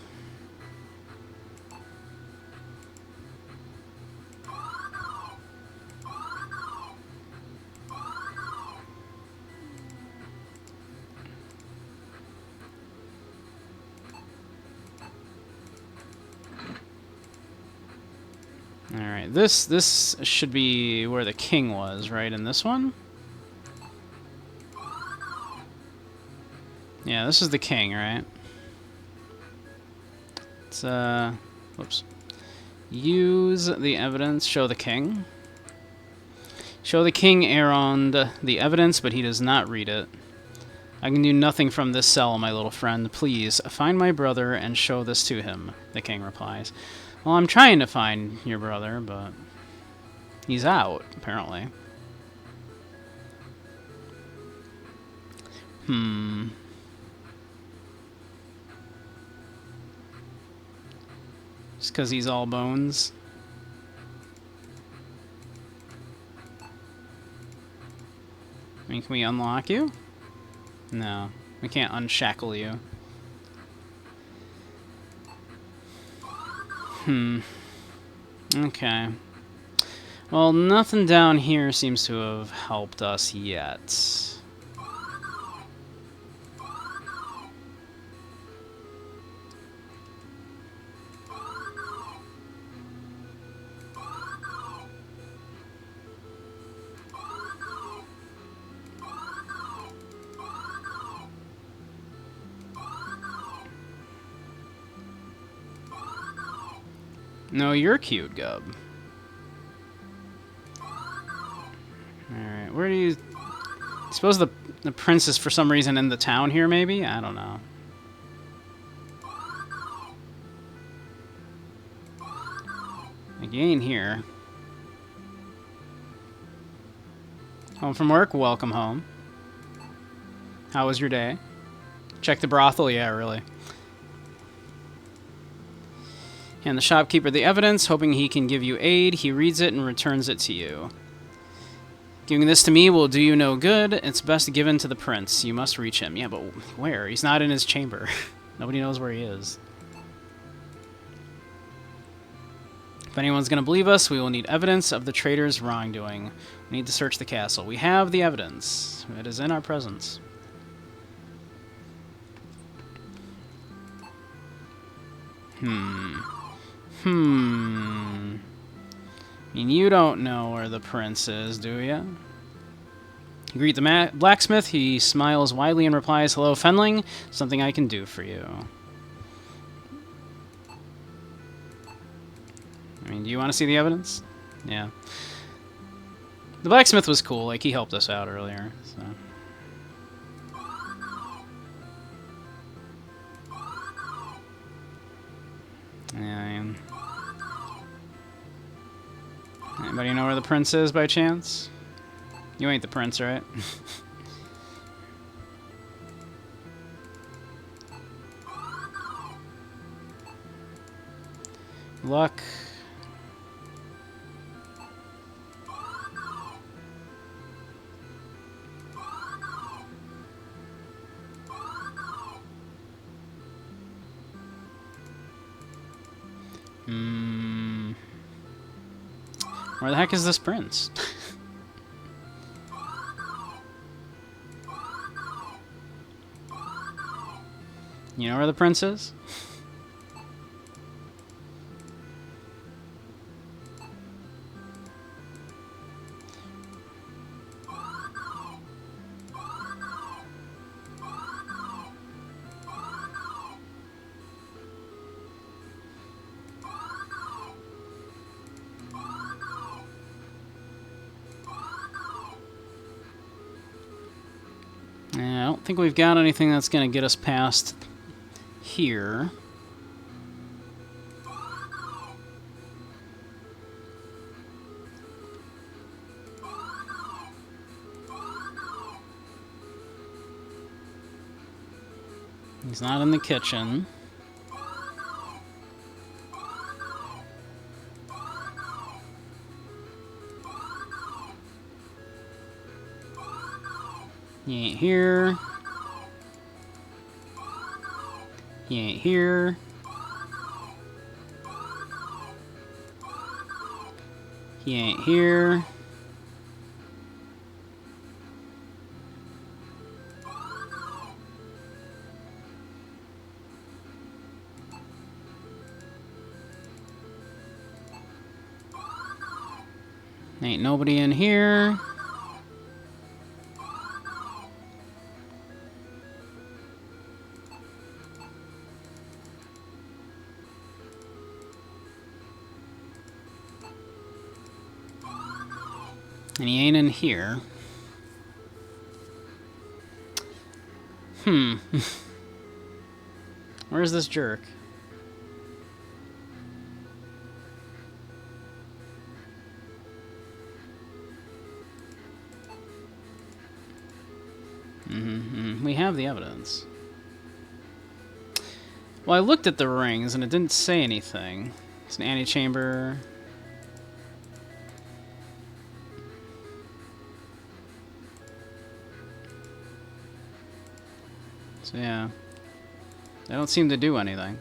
Alright, this should be where the king was, right? In this one? Yeah, this is the king, right? Let's, whoops. Use the evidence, show the king. Show the king Aaron the evidence, but he does not read it. I can do nothing from this cell, my little friend. Please, find my brother and show this to him, the king replies. Well, I'm trying to find your brother, but he's out, apparently. Just because he's all bones. I mean, can we unlock you? No, we can't unshackle you. Okay. Well, nothing down here seems to have helped us yet. No, you're cute, Gub. Alright, where do you... Suppose the prince is for some reason in the town here, maybe? I don't know. Like, you ain't here. Home from work? Welcome home. How was your day? Check the brothel? Yeah, really. Hand the shopkeeper the evidence, hoping he can give you aid. He reads it and returns it to you. Giving this to me will do you no good. It's best given to the prince. You must reach him. Yeah, but where? He's not in his chamber. Nobody knows where he is. If anyone's going to believe us, we will need evidence of the traitor's wrongdoing. We need to search the castle. We have the evidence. It is in our presence. I mean, you don't know where the prince is, do you? You greet the blacksmith. He smiles widely and replies, "Hello, Fenling. Something I can do for you." I mean, do you want to see the evidence? Yeah. The blacksmith was cool. Like, he helped us out earlier, so... Yeah, I mean... Anybody know where the prince is, by chance? You ain't the prince, right? Luck. Where the heck is this prince? You know where the prince is? Yeah, I don't think we've got anything that's going to get us past here. He's not in the kitchen. He ain't here. He ain't here. He ain't here. Ain't nobody in here. And he ain't in here. Where's this jerk? We have the evidence. Well, I looked at the rings and it didn't say anything. It's an antechamber. So yeah, they don't seem to do anything.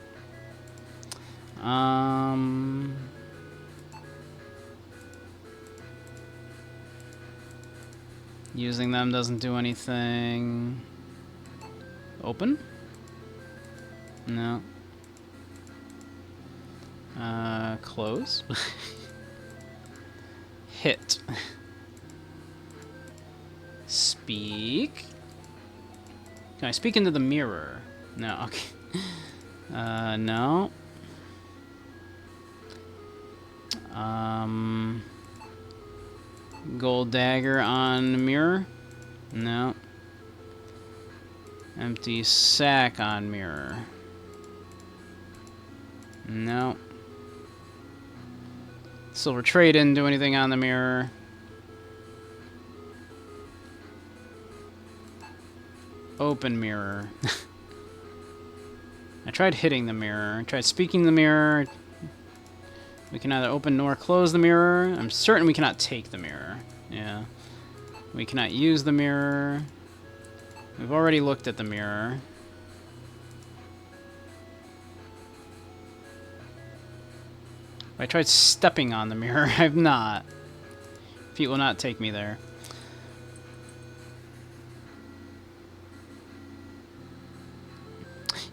Using them doesn't do anything. Open? No. Close? Hit. Speak? Can I speak into the mirror? No, okay. No. Gold dagger on mirror? No. Empty sack on mirror? No. Silver tray didn't do anything on the mirror. Open mirror. I tried hitting the mirror. I tried speaking the mirror. We can neither open nor close the mirror. I'm certain we cannot take the mirror. Yeah. We cannot use the mirror. We've already looked at the mirror. I tried stepping on the mirror. I've not. Feet will not take me there.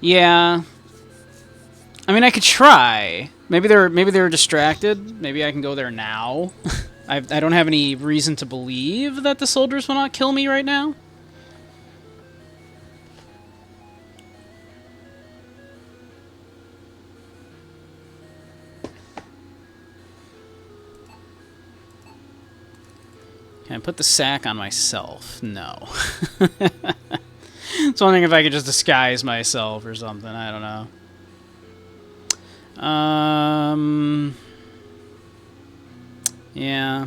Yeah. I mean, I could try. Maybe they're distracted. Maybe I can go there now. I don't have any reason to believe that the soldiers will not kill me right now. Can I put the sack on myself? No. It's wondering if I could just disguise myself or something. I don't know. Yeah. I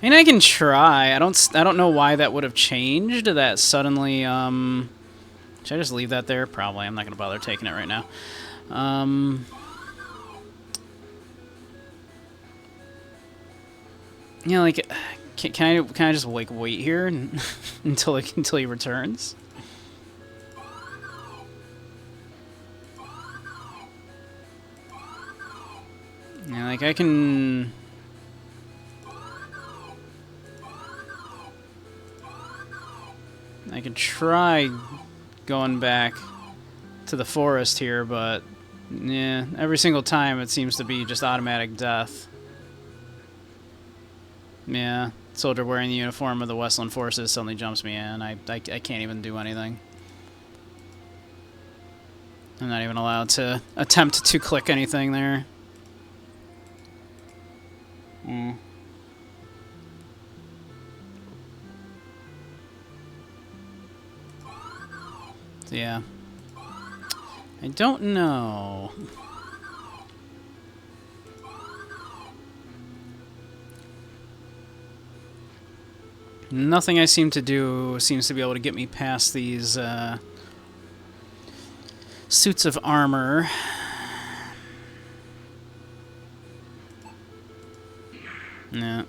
mean, I can try. I don't know why that would have changed. That suddenly. Should I just leave that there? Probably. I'm not gonna bother taking it right now. You know, like, can I just like wait here until he returns? Yeah, like I can. I could try going back to the forest here, but yeah, every single time it seems to be just automatic death. Yeah, soldier wearing the uniform of the Westland Forces suddenly jumps me in. I can't even do anything. I'm not even allowed to attempt to click anything there. So yeah. I don't know. Nothing I seem to do seems to be able to get me past these suits of armor. Yeah.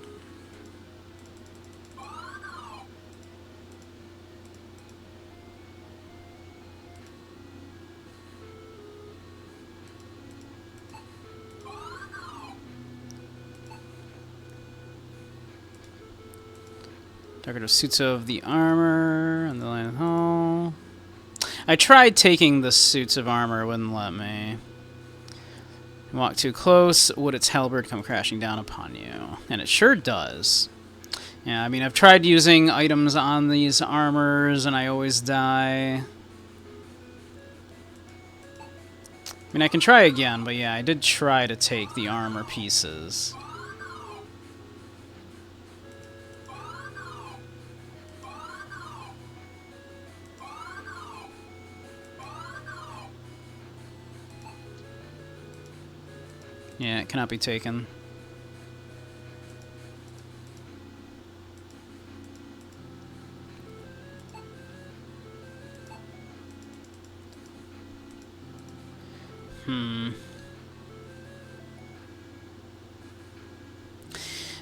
Decorative suits of the armor and the line of hall. I tried taking the suits of armor, wouldn't let me. Walk too close, would its halberd come crashing down upon you? And it sure does. Yeah, I mean, I've tried using items on these armors, and I always die. I mean, I can try again, but yeah, I did try to take the armor pieces. Yeah, it cannot be taken.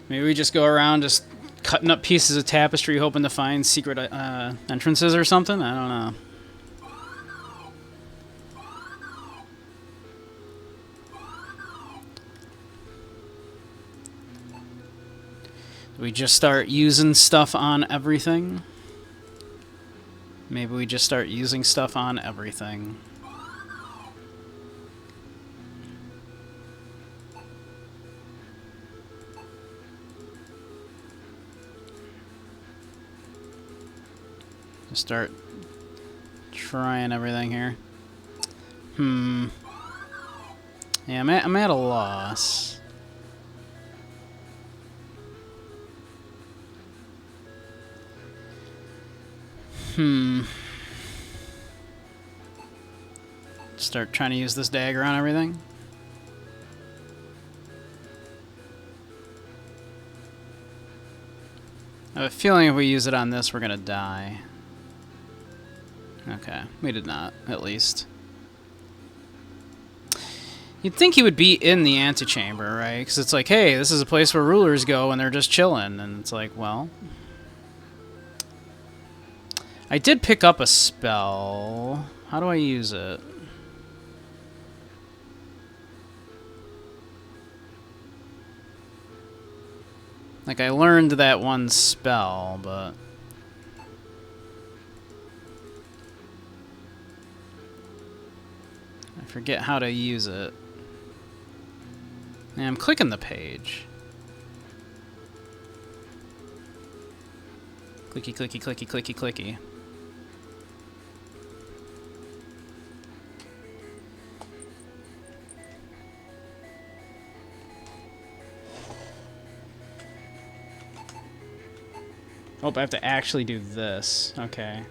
Maybe we just go around just cutting up pieces of tapestry hoping to find secret entrances or something? I don't know. We just start using stuff on everything. Maybe we just start using stuff on everything. Just start trying everything here. Yeah, I'm at a loss. Start trying to use this dagger on everything. I have a feeling if we use it on this, we're gonna die. Okay, we did not, at least. You'd think he would be in the antechamber, right? Because it's like, hey, this is a place where rulers go and they're just chilling. And it's like, well... I did pick up a spell. How do I use it? Like, I learned that one spell, but... I forget how to use it. Yeah, I'm clicking the page. Clicky, clicky, clicky, clicky, clicky. Oh, I have to actually do this. Okay.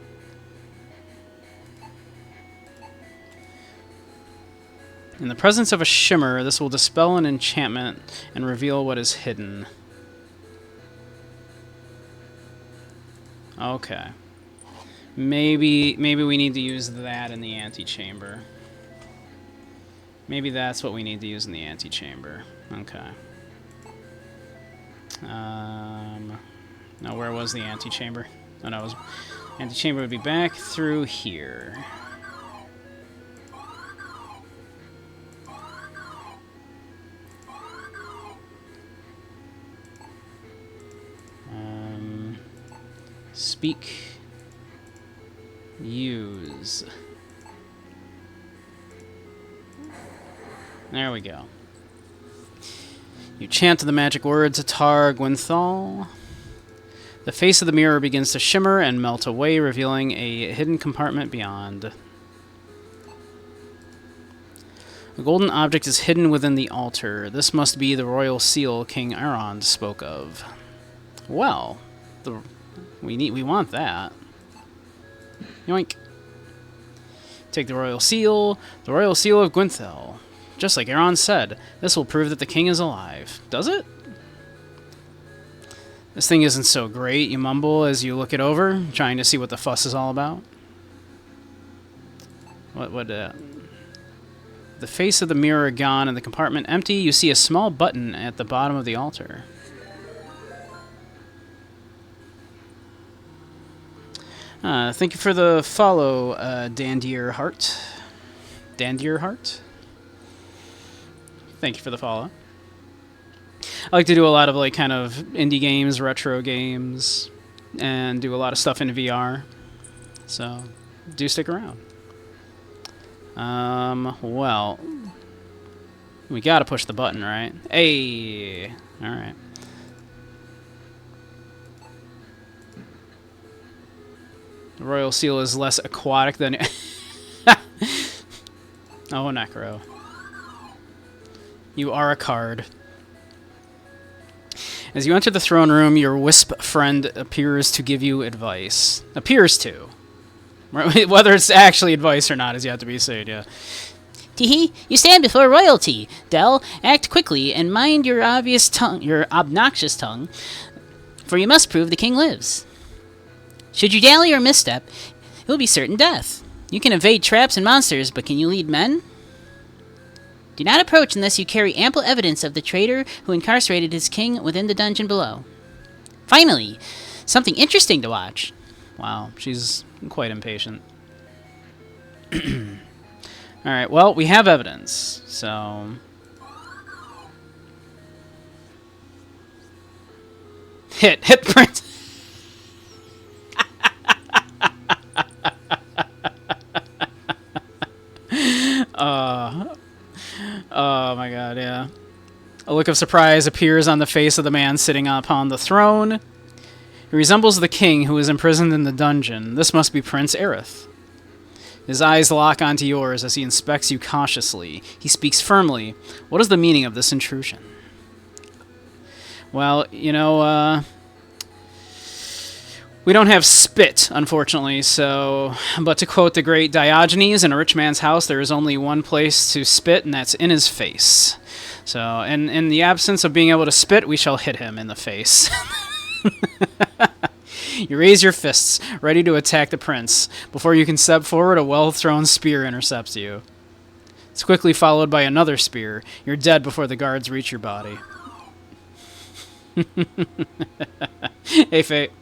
In the presence of a shimmer, this will dispel an enchantment and reveal what is hidden. Okay. Maybe we need to use that in the antechamber. Maybe that's what we need to use in the antechamber. Okay. Now where was the antechamber? Oh no, antechamber would be back through here. Speak. Use. There we go. You chant the magic words Tar Gwynthal. The face of the mirror begins to shimmer and melt away, revealing a hidden compartment beyond. A golden object is hidden within the altar. This must be the royal seal King Arond spoke of. Well, we want that. Yoink. Take the royal seal of Gwynthal. Just like Arond said, this will prove that the king is alive. Does it? This thing isn't so great, you mumble as you look it over, trying to see what the fuss is all about. The face of the mirror gone and the compartment empty, you see a small button at the bottom of the altar. Thank you for the follow, Dandier Heart. Dandier Heart? Thank you for the follow. I like to do a lot of like kind of indie games, retro games, and do a lot of stuff in VR. So, do stick around. Well, we gotta push the button, right? Hey! Alright. The royal seal is less aquatic than... Oh, Necro. You are a card. As you enter the throne room, your wisp friend appears to give you advice. Appears to. Whether it's actually advice or not is yet to be seen, yeah. Teehee, you stand before royalty. Del, act quickly and mind your obnoxious tongue, for you must prove the king lives. Should you dally or misstep, it will be certain death. You can evade traps and monsters, but can you lead men? Do not approach unless you carry ample evidence of the traitor who incarcerated his king within the dungeon below. Finally, something interesting to watch. Wow, she's quite impatient. Alright, well, we have evidence, so... Hit Prince! Oh my god, yeah. A look of surprise appears on the face of the man sitting upon the throne. He resembles the king who is imprisoned in the dungeon. This must be Prince Aerith. His eyes lock onto yours as he inspects you cautiously. He speaks firmly. What is the meaning of this intrusion? Well, you know, we don't have spit, unfortunately, so... But to quote the great Diogenes, in a rich man's house, there is only one place to spit, and that's in his face. So, in the absence of being able to spit, we shall hit him in the face. You raise your fists, ready to attack the prince. Before you can step forward, a well-thrown spear intercepts you. It's quickly followed by another spear. You're dead before the guards reach your body. Hey, Fate.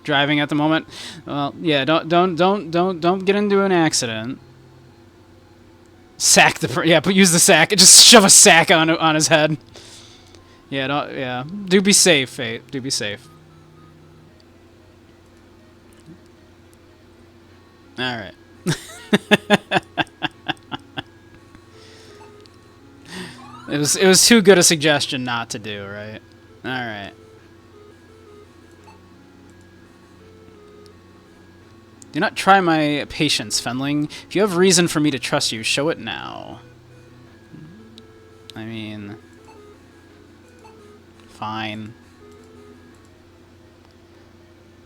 Driving at the moment. Well, yeah, don't get into an accident. Sack the yeah, but use the sack. Just shove a sack on his head. Yeah, do be safe, Fate. Do be safe. All right. It was too good a suggestion not to do, right? All right. Do not try my patience, Fenling. If you have reason for me to trust you, show it now. I mean... Fine.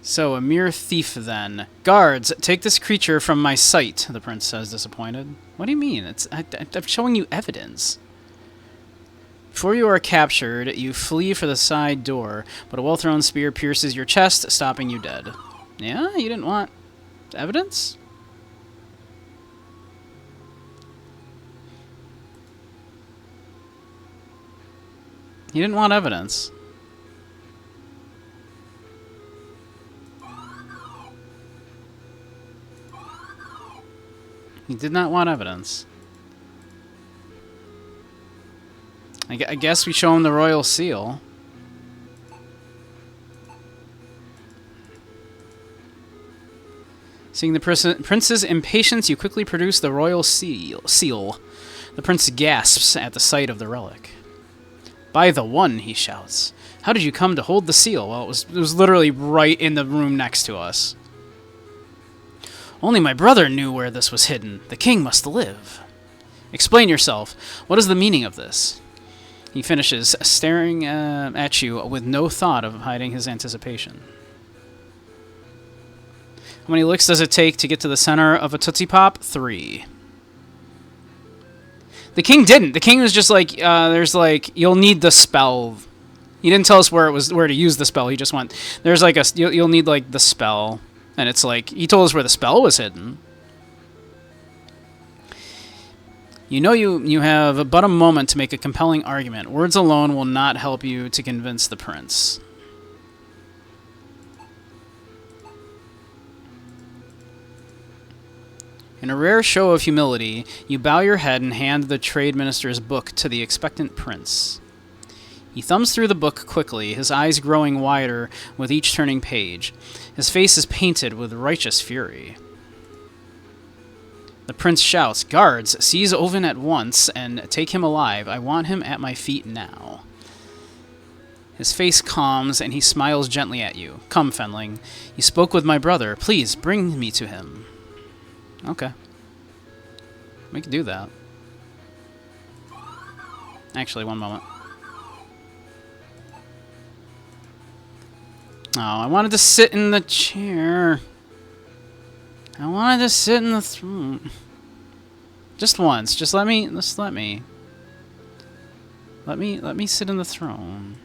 So, a mere thief, then. Guards, take this creature from my sight, the prince says, disappointed. What do you mean? I'm showing you evidence. Before you are captured, you flee for the side door, but a well-thrown spear pierces your chest, stopping you dead. Yeah? You didn't want... evidence? You didn't want evidence. You did not want evidence. I guess we show him the royal seal. Seeing the prince's impatience, you quickly produce the royal seal. The prince gasps at the sight of the relic. By the one, he shouts. How did you come to hold the seal? Well, it was literally right in the room next to us. Only my brother knew where this was hidden. The king must live. Explain yourself. What is the meaning of this? He finishes, staring at you with no thought of hiding his anticipation. How many licks does it take to get to the center of a Tootsie Pop? 3. The king didn't. The king was just like, you'll need the spell. He didn't tell us where to use the spell. He just went, there's like you'll need like the spell. And it's like, he told us where the spell was hidden. You know you have but a moment to make a compelling argument. Words alone will not help you to convince the prince. In a rare show of humility, you bow your head and hand the trade minister's book to the expectant prince. He thumbs through the book quickly, his eyes growing wider with each turning page. His face is painted with righteous fury. The prince shouts, "Guards, seize Oven at once and take him alive. I want him at my feet now." His face calms and he smiles gently at you. Come, Fenling. You spoke with my brother. Please, bring me to him. Okay. We can do that. Actually, one moment. Oh, I wanted to sit in the chair. I wanted to sit in the throne. Just once. Just let me. Let me sit in the throne.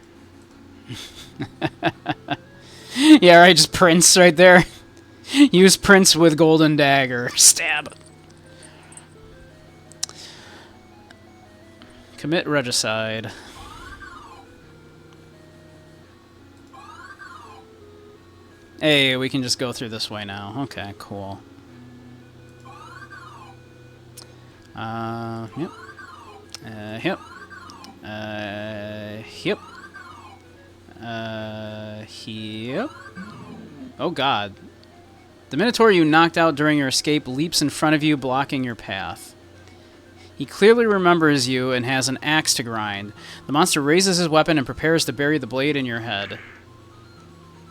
Yeah, right. Just Prince right there. Use Prince with golden dagger. Stab. Commit regicide. Hey, we can just go through this way now. Okay, cool. Yep. Yep. Yep. Yep. Oh god. The Minotaur you knocked out during your escape leaps in front of you, blocking your path. He clearly remembers you and has an axe to grind. The monster raises his weapon and prepares to bury the blade in your head.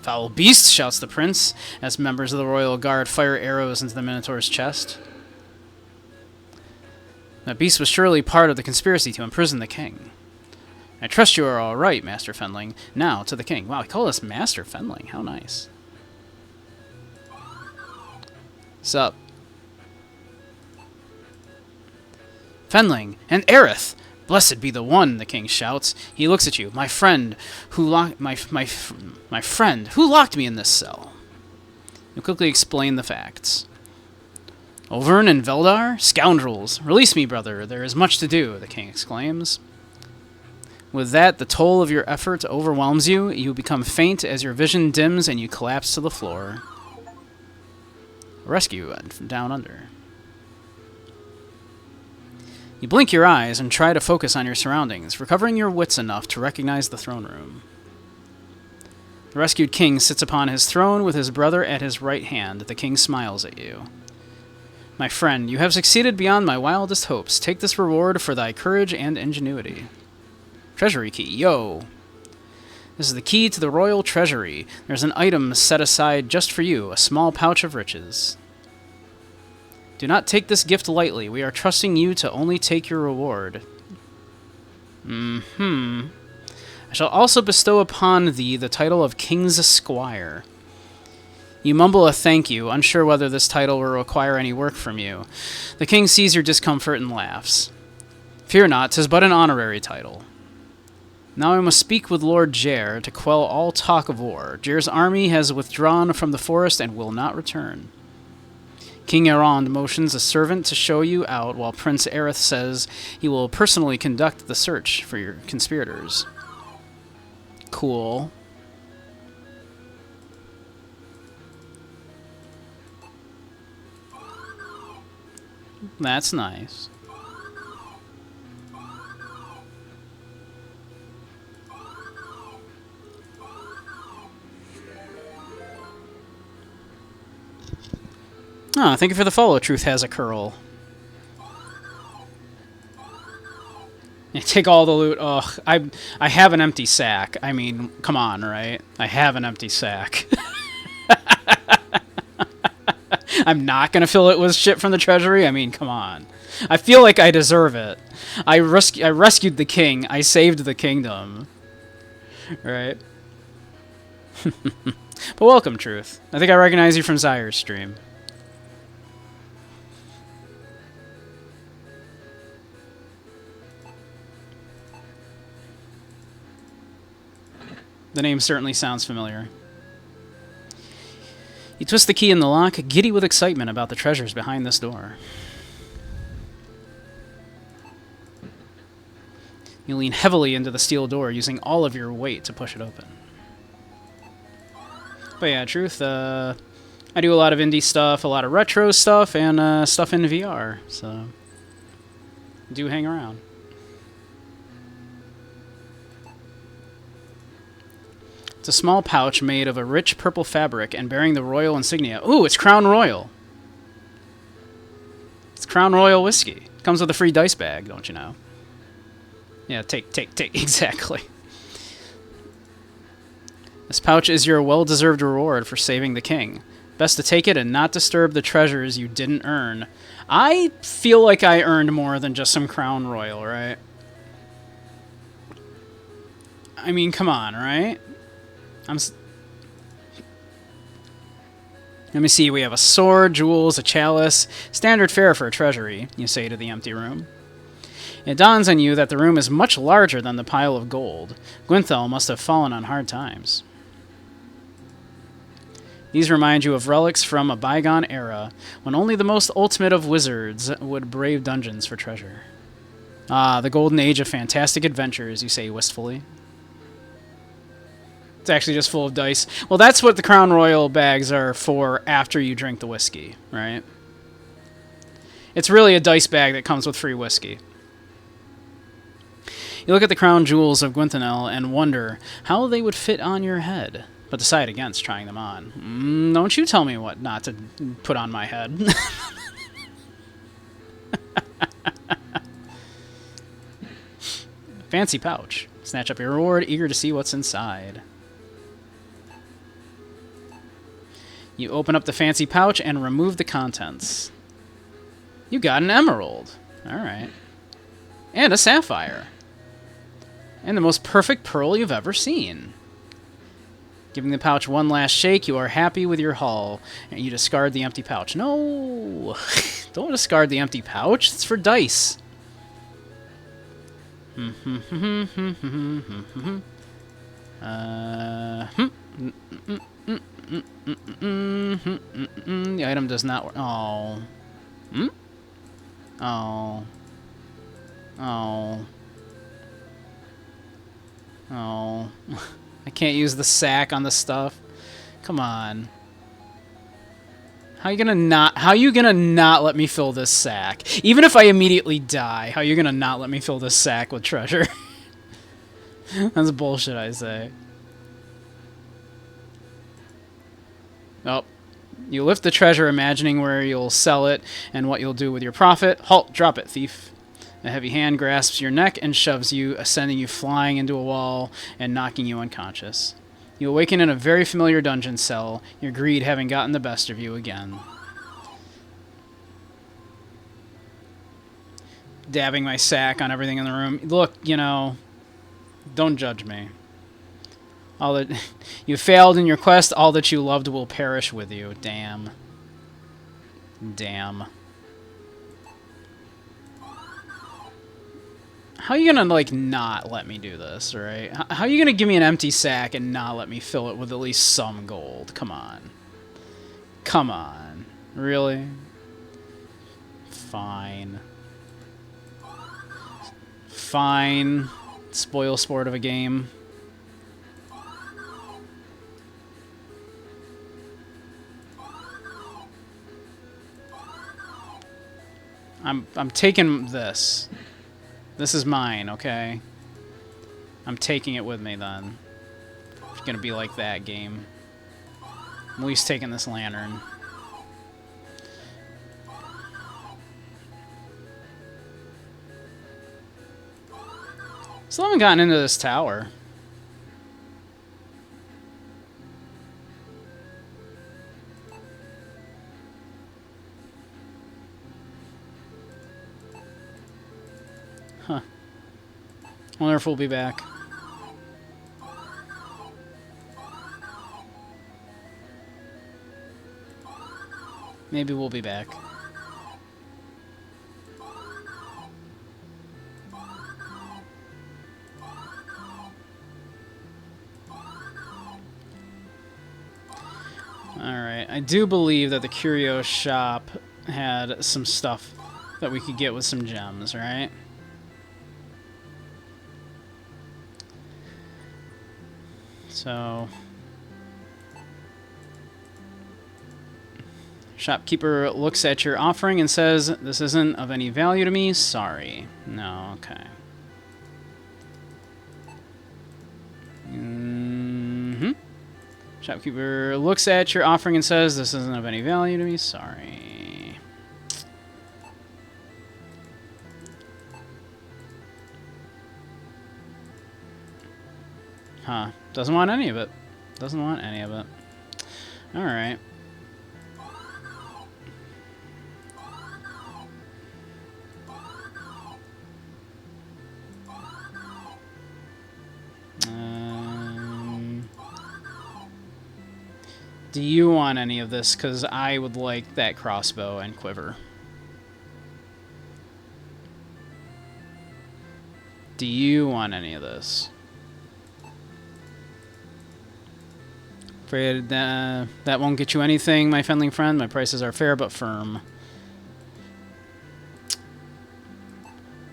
Foul beast, shouts the prince, as members of the royal guard fire arrows into the Minotaur's chest. That beast was surely part of the conspiracy to imprison the king. I trust you are all right, Master Fenling. Now, to the king. Wow, he called us Master Fenling. How nice. Sup? Fenling and Aerith! Blessed be the one, the king shouts. He looks at you. My friend, who locked me in this cell. You quickly explain the facts. Overn and Veldar? Scoundrels! Release me, brother. There is much to do, the king exclaims. With that, the toll of your effort overwhelms you. You become faint as your vision dims and you collapse to the floor. Rescue from down under. You blink your eyes and try to focus on your surroundings, recovering your wits enough to recognize the throne room. The rescued king sits upon his throne with his brother at his right hand. The king smiles at you. My friend, you have succeeded beyond my wildest hopes. Take this reward for thy courage and ingenuity. Treasury key. Yo! This is the key to the royal treasury. There's an item set aside just for you, a small pouch of riches. Do not take this gift lightly. We are trusting you to only take your reward. I shall also bestow upon thee the title of King's Squire. You mumble a thank you, unsure whether this title will require any work from you. The king sees your discomfort and laughs. Fear not, 'tis but an honorary title. Now I must speak with Lord Jair to quell all talk of war. Jair's army has withdrawn from the forest and will not return. King Erond motions a servant to show you out, while Prince Aerith says he will personally conduct the search for your conspirators. Cool. That's nice. Oh, thank you for the follow. Truth has a curl. Yeah, take all the loot. Ugh, I have an empty sack. I mean, come on, right? I have an empty sack. I'm not gonna fill it with shit from the treasury. I mean, come on. I feel like I deserve it. I rescued the king. I saved the kingdom. Right? But welcome, Truth. I think I recognize you from Zyre's stream. The name certainly sounds familiar. You twist the key in the lock, giddy with excitement about the treasures behind this door. You lean heavily into the steel door, using all of your weight to push it open. But yeah, Truth, I do a lot of indie stuff, a lot of retro stuff, and stuff in VR, so do hang around. It's a small pouch made of a rich purple fabric and bearing the royal insignia. Ooh, it's Crown Royal. It's Crown Royal whiskey. Comes with a free dice bag, don't you know? Yeah, take. Exactly. This pouch is your well-deserved reward for saving the king. Best to take it and not disturb the treasures you didn't earn. I feel like I earned more than just some Crown Royal, right? I mean, come on, right? Let me see, we have a sword, jewels, a chalice. Standard fare for a treasury, you say to the empty room. It dawns on you that the room is much larger than the pile of gold. Gwynthel must have fallen on hard times. These remind you of relics from a bygone era, when only the most ultimate of wizards would brave dungeons for treasure. Ah, the golden age of fantastic adventures, you say wistfully. It's actually just full of dice. Well, that's what the Crown Royal bags are for after you drink the whiskey, right? It's really a dice bag that comes with free whiskey. You look at the crown jewels of Gwynthel and wonder how they would fit on your head, but decide against trying them on. Don't you tell me what not to put on my head. Fancy pouch. Snatch up your reward, eager to see what's inside. You open up the fancy pouch and remove the contents. You got an emerald. Alright. And a sapphire. And the most perfect pearl you've ever seen. Giving the pouch one last shake, you are happy with your haul, and you discard the empty pouch. No! Don't discard the empty pouch. It's for dice. The item does not work. Oh. Oh. Oh. Oh. I can't use the sack on the stuff. Come on. How you gonna not let me fill this sack? Even if I immediately die, how you gonna not let me fill this sack with treasure? That's bullshit, I say. Oh. You lift the treasure, imagining where you'll sell it and what you'll do with your profit. Halt, drop it, thief. A heavy hand grasps your neck and shoves you, sending you flying into a wall and knocking you unconscious. You awaken in a very familiar dungeon cell, your greed having gotten the best of you again. Dabbing my sack on everything in the room. Look, you know, don't judge me. All that you failed in your quest, all that you loved will perish with you. Damn. Damn. How are you gonna, like, not let me do this, right? How are you gonna give me an empty sack and not let me fill it with at least some gold? Come on. Come on. Really? Fine. Fine. Spoil sport of a game. I'm taking this. This is mine, okay? I'm taking it with me, then. It's gonna be like that game. I'm at least taking this lantern. Still haven't gotten into this tower. Huh. Wonder if we'll be back. Maybe we'll be back. Alright, I do believe that the curio shop had some stuff that we could get with some gems, right? So... Shopkeeper looks at your offering and says, "This isn't of any value to me. Sorry." No, okay. Shopkeeper looks at your offering and says, "This isn't of any value to me. Sorry." Huh. Doesn't want any of it. Doesn't want any of it. Alright. Do you want any of this? Because I would like that crossbow and quiver. Do you want any of this? Afraid that won't get you anything, my friendling friend. My prices are fair but firm.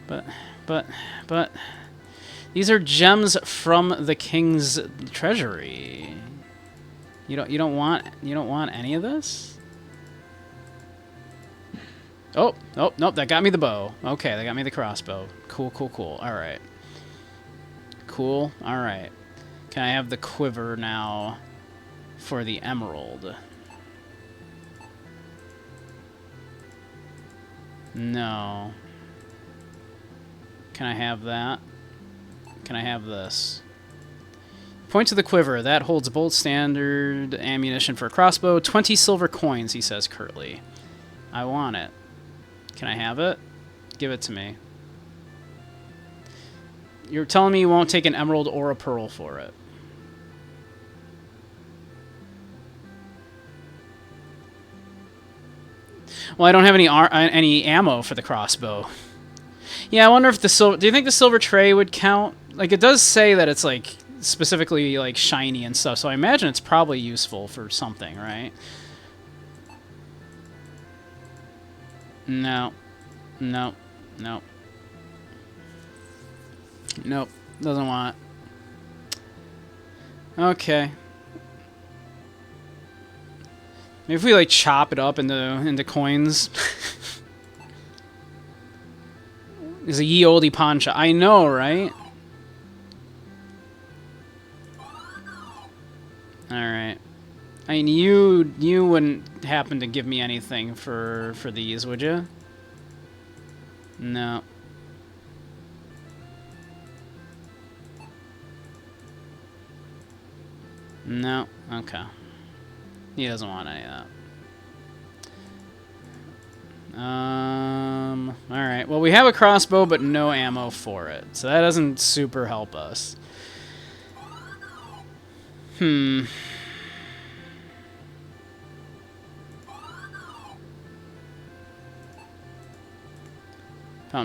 But... These are gems from the king's treasury. You don't want any of this? Oh, nope, that got me the bow. Okay, that got me the crossbow. Cool. All right. Cool. All right. Can I have the quiver now for the emerald? No. Can I have that? Can I have this? Point to the quiver. That holds bolt standard ammunition for a crossbow. 20 silver coins, he says curtly. I want it. Can I have it? Give it to me. You're telling me you won't take an emerald or a pearl for it. Well, I don't have any ammo for the crossbow. Yeah, I wonder if the silver... Do you think the silver tray would count? Like, it does say that it's, like, specifically, like, shiny and stuff, so I imagine it's probably useful for something, right? No. Nope. Doesn't want it. Okay. Maybe if we, like, chop it up into coins... Is a ye olde pawn shop. I know, right? Alright. I mean, you wouldn't happen to give me anything for these, would you? No. No. Okay. He doesn't want any of that. Alright. Well, we have a crossbow, but no ammo for it. So that doesn't super help us. Fountain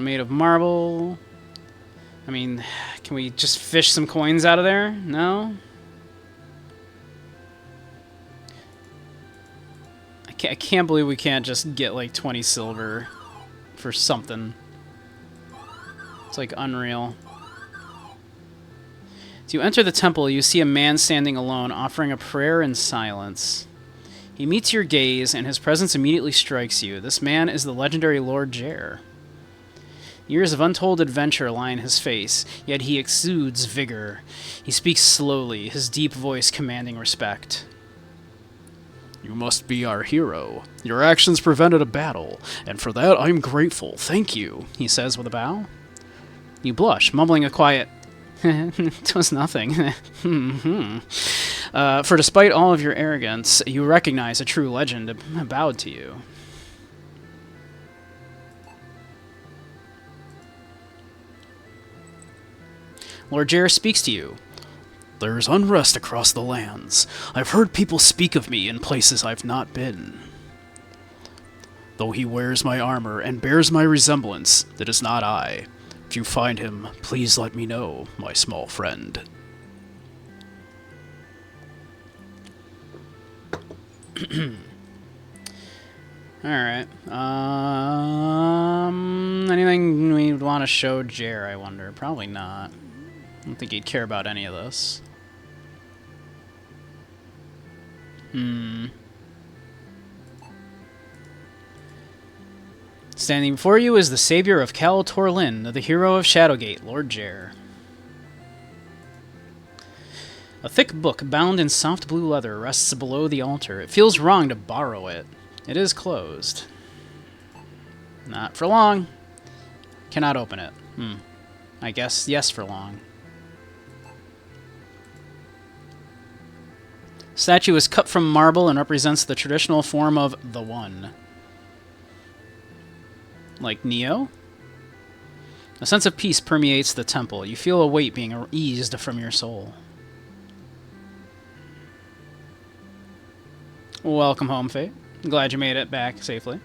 made of marble. I mean, can we just fish some coins out of there? No? I can't believe we can't just get like 20 silver for something. It's like unreal. As you enter the temple, you see a man standing alone, offering a prayer in silence. He meets your gaze, and his presence immediately strikes you. This man is the legendary Lord Jer. Years of untold adventure line his face, yet he exudes vigor. He speaks slowly, his deep voice commanding respect. You must be our hero. Your actions prevented a battle, and for that I'm grateful. Thank you, he says with a bow. You blush, mumbling a quiet, It was nothing. For despite all of your arrogance, you recognize a true legend bowed to you. Lord Jer speaks to you. There's unrest across the lands. I've heard people speak of me in places I've not been. Though he wears my armor and bears my resemblance, that is not I. If you find him, please let me know, my small friend. Alright. Anything we'd want to show Jer, I wonder? Probably not. I don't think he'd care about any of this. Standing before you is the savior of Cal Torlin, the hero of Shadowgate, Lord Jer. A thick book bound in soft blue leather rests below the altar. It feels wrong to borrow it. It is closed. Not for long. Cannot open it. I guess yes for long. Statue is cut from marble and represents the traditional form of the One. Like Neo? A sense of peace permeates the temple. You feel a weight being eased from your soul. Welcome home, Fate. Glad you made it back safely.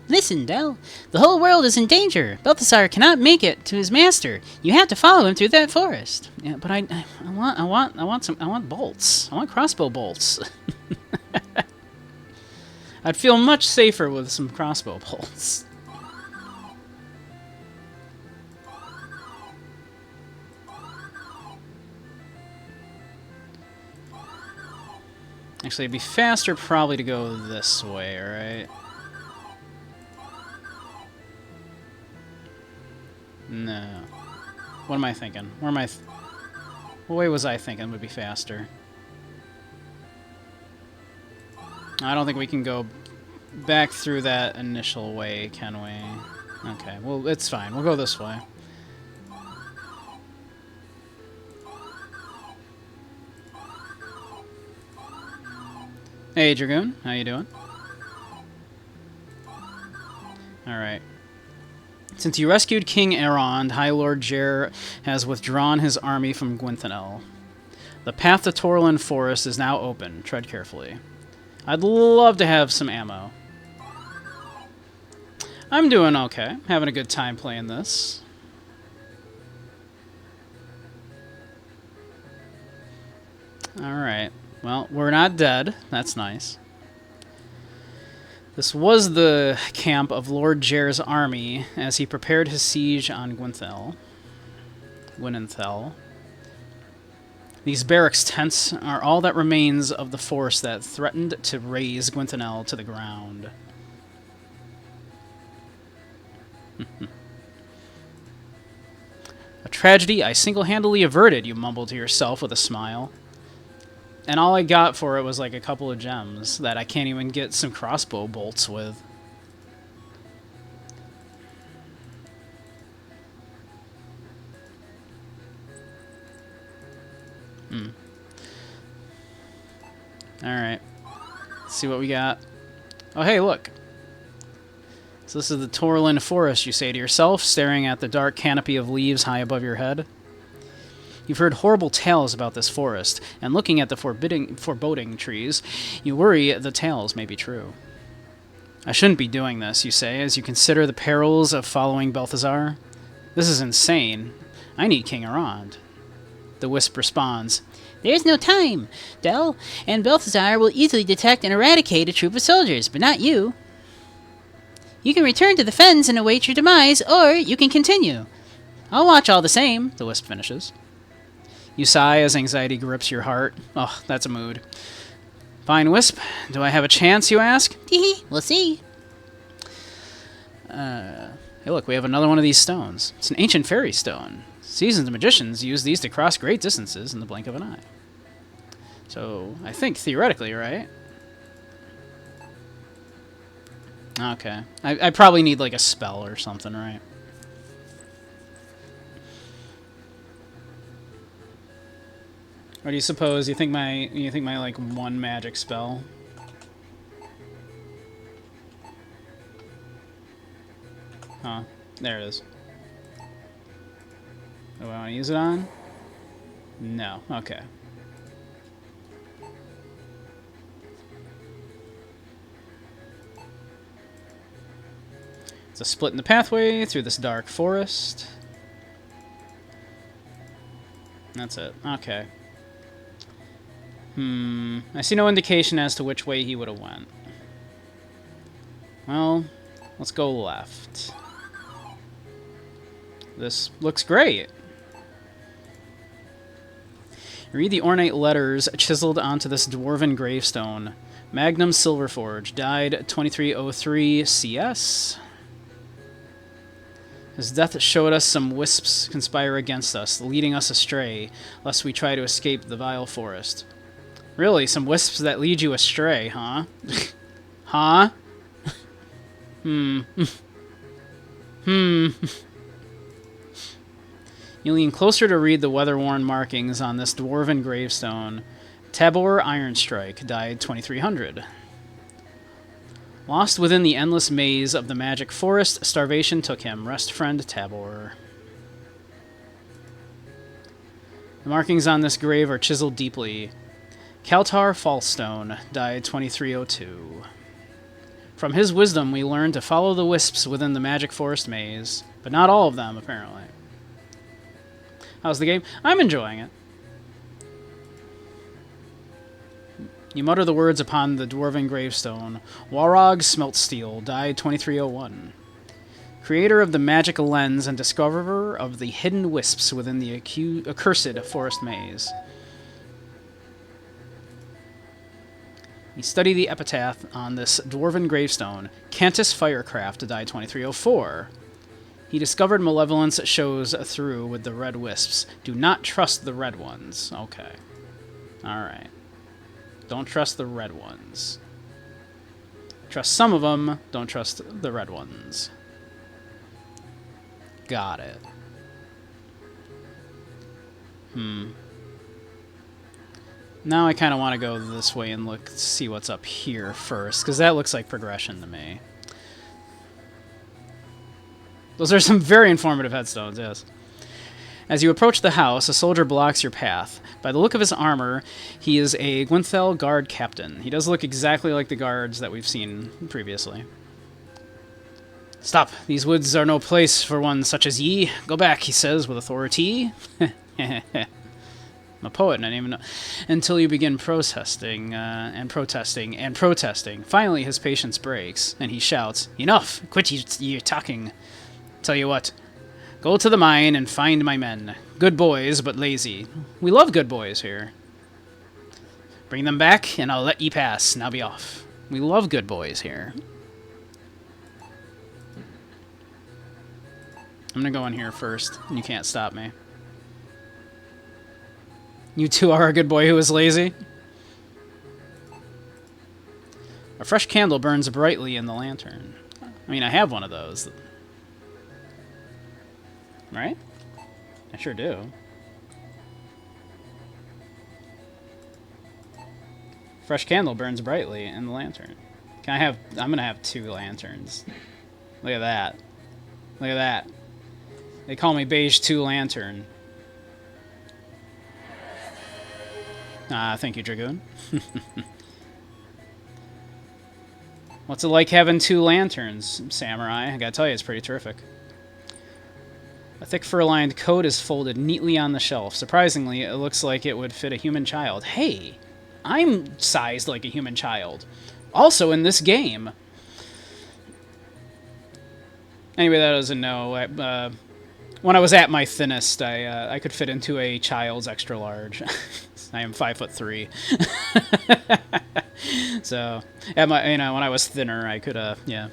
Listen, Del. The whole world is in danger. Balthazar cannot make it to his master. You have to follow him through that forest. Yeah, but I want bolts. I want crossbow bolts. I'd feel much safer with some crossbow bolts. Actually, it'd be faster probably to go this way, right? No. What am I thinking? Where am I... what way was I thinking would be faster? I don't think we can go back through that initial way, can we? Okay, well, it's fine. We'll go this way. Hey, Dragoon. How you doing? Alright. Since you rescued King Erond, High Lord Jer has withdrawn his army from Gwenthanel. The path to Torlin Forest is now open. Tread carefully. I'd love to have some ammo. I'm doing okay. Having a good time playing this. Alright. Well, we're not dead. That's nice. This was the camp of Lord Jer's army as he prepared his siege on Gwynthel. These barracks tents are all that remains of the force that threatened to raze Gwenthanel to the ground. A tragedy I single-handedly averted, you mumbled to yourself with a smile. And all I got for it was like a couple of gems that I can't even get some crossbow bolts with. Alright. Let's see what we got. Oh, hey, look. So this is the Torlin Forest, you say to yourself, staring at the dark canopy of leaves high above your head. You've heard horrible tales about this forest, and looking at the foreboding trees, you worry the tales may be true. I shouldn't be doing this, you say, as you consider the perils of following Balthazar. This is insane. I need King Erond. The wisp responds, There's no time, Del, and Balthazar will easily detect and eradicate a troop of soldiers, but not you. You can return to the fens and await your demise, or you can continue. I'll watch all the same, the wisp finishes. You sigh as anxiety grips your heart. Oh, that's a mood. Fine, Wisp. Do I have a chance, you ask? Teehee, we'll see. Hey, look, we have another one of these stones. It's an ancient fairy stone. Seasoned magicians use these to cross great distances in the blink of an eye. So, I think theoretically, right? Okay. I probably need like a spell or something, right? Or do you suppose you think my like one magic spell? Huh. There it is. Do I want to use it on? No. Okay. It's a split in the pathway through this dark forest. That's it. Okay. I see no indication as to which way he would have went. Well, let's go left. This looks great. Read the ornate letters chiseled onto this dwarven gravestone. Magnum Silverforge, died 2303 CS. His death showed us some wisps conspire against us, leading us astray, lest we try to escape the vile forest. Really, some wisps that lead you astray, huh? Huh? You lean closer to read the weather-worn markings on this dwarven gravestone. Tabor Ironstrike, died 2300. Lost within the endless maze of the magic forest, starvation took him. Rest friend Tabor. The markings on this grave are chiseled deeply. Kaltar Fallstone, died 2302. From his wisdom, we learned to follow the wisps within the magic forest maze, but not all of them, apparently. How's the game? I'm enjoying it. You mutter the words upon the dwarven gravestone. Warog Smeltsteel, died 2301. Creator of the magic lens and discoverer of the hidden wisps within the accursed forest maze. You study the epitaph on this dwarven gravestone. Cantus Firecraft, died 2304. He discovered malevolence shows through with the red wisps. Do not trust the red ones. Okay. Alright. Don't trust the red ones. Trust some of them. Don't trust the red ones. Got it. Now I kind of want to go this way and see what's up here first, because that looks like progression to me. Those are some very informative headstones, yes. As you approach the house, a soldier blocks your path. By the look of his armor, he is a Gwynthel guard captain. He does look exactly like the guards that we've seen previously. Stop! These woods are no place for one such as ye. Go back, he says with authority. I'm a poet, and I didn't even know. Until you begin protesting, and protesting, and protesting. Finally, his patience breaks, and he shouts, "Enough! Quit ye talking! Tell you what, go to the mine and find my men. Good boys, but lazy. We love good boys here. Bring them back, and I'll let ye pass. Now be off. We love good boys here." I'm gonna go in here first, and you can't stop me. You too are a good boy who is lazy. A fresh candle burns brightly in the lantern. I mean, I have one of those. Right? I sure do. Fresh candle burns brightly in the lantern. I'm gonna have 2 lanterns. Look at that. Look at that. They call me Beige 2 Lantern. Thank you, Dragoon. What's it like having 2 lanterns, Samurai? I gotta tell you, it's pretty terrific. A thick fur-lined coat is folded neatly on the shelf. Surprisingly, it looks like it would fit a human child. Hey, I'm sized like a human child. Also in this game. Anyway, that doesn't know. When I was at my thinnest, I could fit into a child's extra large. I am 5'3". So, at my, when I was thinner, I could, yeah.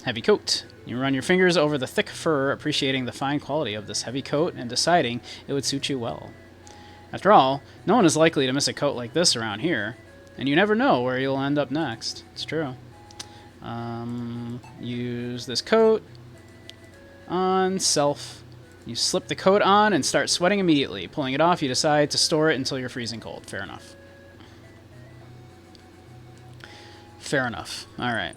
Heavy coat. You run your fingers over the thick fur, appreciating the fine quality of this heavy coat and deciding it would suit you well. After all, no one is likely to miss a coat like this around here. And you never know where you'll end up next. It's true. Use this coat on self. You slip the coat on and start sweating immediately. Pulling it off, you decide to store it until you're freezing cold. Fair enough. Fair enough. All right.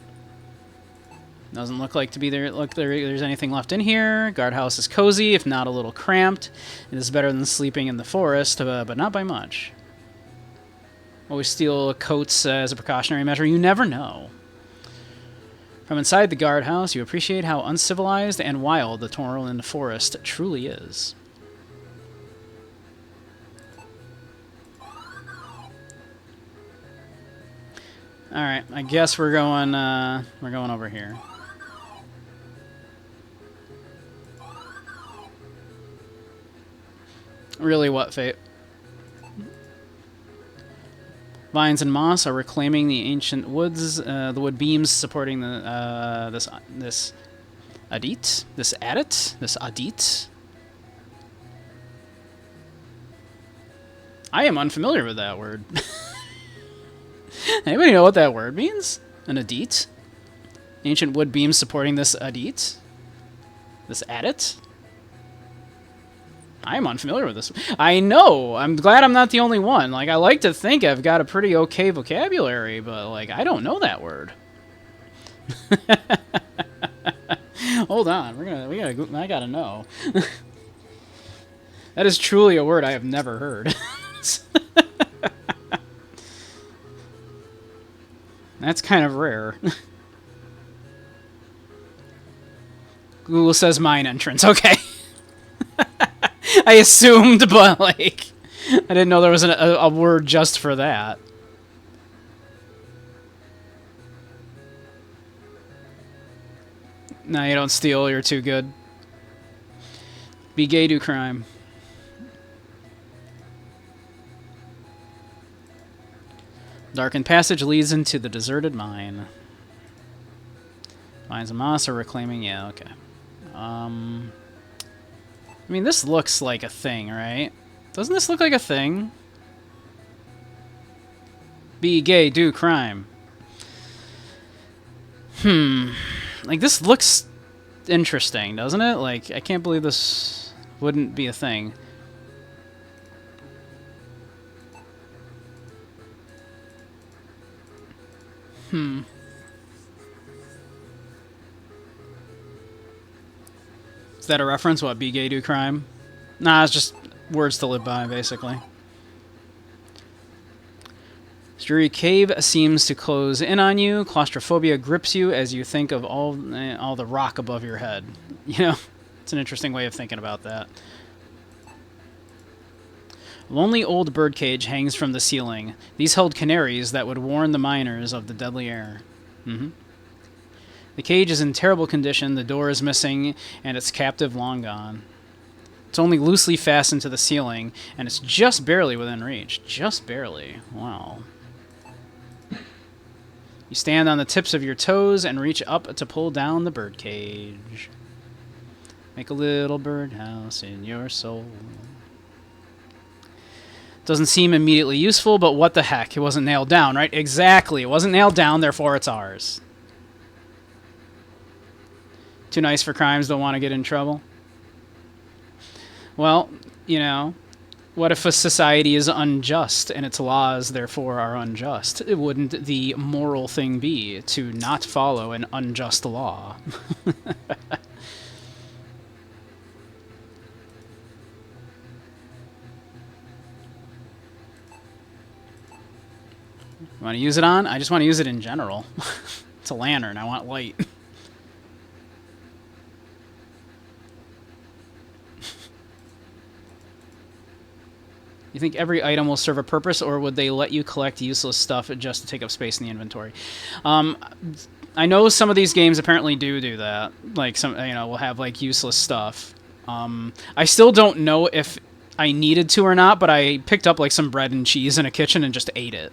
Doesn't look like to be there. There's anything left in here. Guardhouse is cozy, if not a little cramped. It is better than sleeping in the forest, but not by much. Always steal coats as a precautionary measure. You never know. From inside the guardhouse, you appreciate how uncivilized and wild the Torrland forest truly is. All right, I guess we're going over here. Really, what fate? Vines and moss are reclaiming the ancient woods. The wood beams supporting the this adit, this adit, this adit. I am unfamiliar with that word. Anybody know what that word means? An adit? Ancient wood beams supporting this adit? This adit? I am unfamiliar with this. I know. I'm glad I'm not the only one. Like, I like to think I've got a pretty okay vocabulary, but, like, I don't know that word. Hold on. I gotta know. That is truly a word I have never heard. That's kind of rare. Google says mine entrance. Okay. I assumed, but, like, I didn't know there was a word just for that. No, you don't steal. You're too good. Be gay, do crime. Darkened passage leads into the deserted mine. Vines and moss are reclaiming... Yeah, okay. I mean, this looks like a thing, right? Doesn't this look like a thing? Be gay, do crime. Like, this looks interesting, doesn't it? Like, I can't believe this wouldn't be a thing. Is that a reference? What, be gay, do crime? Nah, it's just words to live by, basically. Dreary cave seems to close in on you. Claustrophobia grips you as you think of all the rock above your head. You know, it's an interesting way of thinking about that. Lonely old birdcage hangs from the ceiling. These held canaries that would warn the miners of the deadly air. The cage is in terrible condition, the door is missing, and its captive long gone. It's only loosely fastened to the ceiling, and it's just barely within reach. Just barely. Wow. You stand on the tips of your toes and reach up to pull down the birdcage. Make a little birdhouse in your soul. Doesn't seem immediately useful, but what the heck? It wasn't nailed down, right? Exactly. It wasn't nailed down, therefore it's ours. Too nice for crimes, don't want to get in trouble. Well, you know, what if a society is unjust and its laws, therefore, are unjust? Wouldn't the moral thing be to not follow an unjust law? Want to use it on? I just want to use it in general. It's a lantern. I want light. You think every item will serve a purpose, or would they let you collect useless stuff just to take up space in the inventory? I know some of these games apparently do that. Like, some, you know, will have, like, useless stuff. I still don't know if I needed to or not, but I picked up, like, some bread and cheese in a kitchen and just ate it.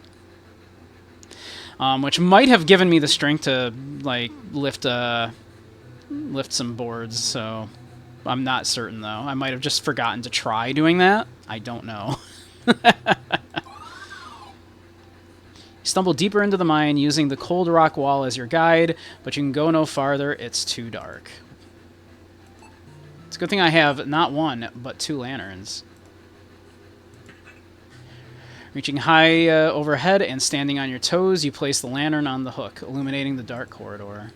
Which might have given me the strength to, like, lift some boards, so I'm not certain, though. I might have just forgotten to try doing that. I don't know. You stumble deeper into the mine using the cold rock wall as your guide, but you can go no farther. It's too dark. It's a good thing I have not one, but 2 lanterns. Reaching high overhead and standing on your toes, you place the lantern on the hook, illuminating the dark corridor.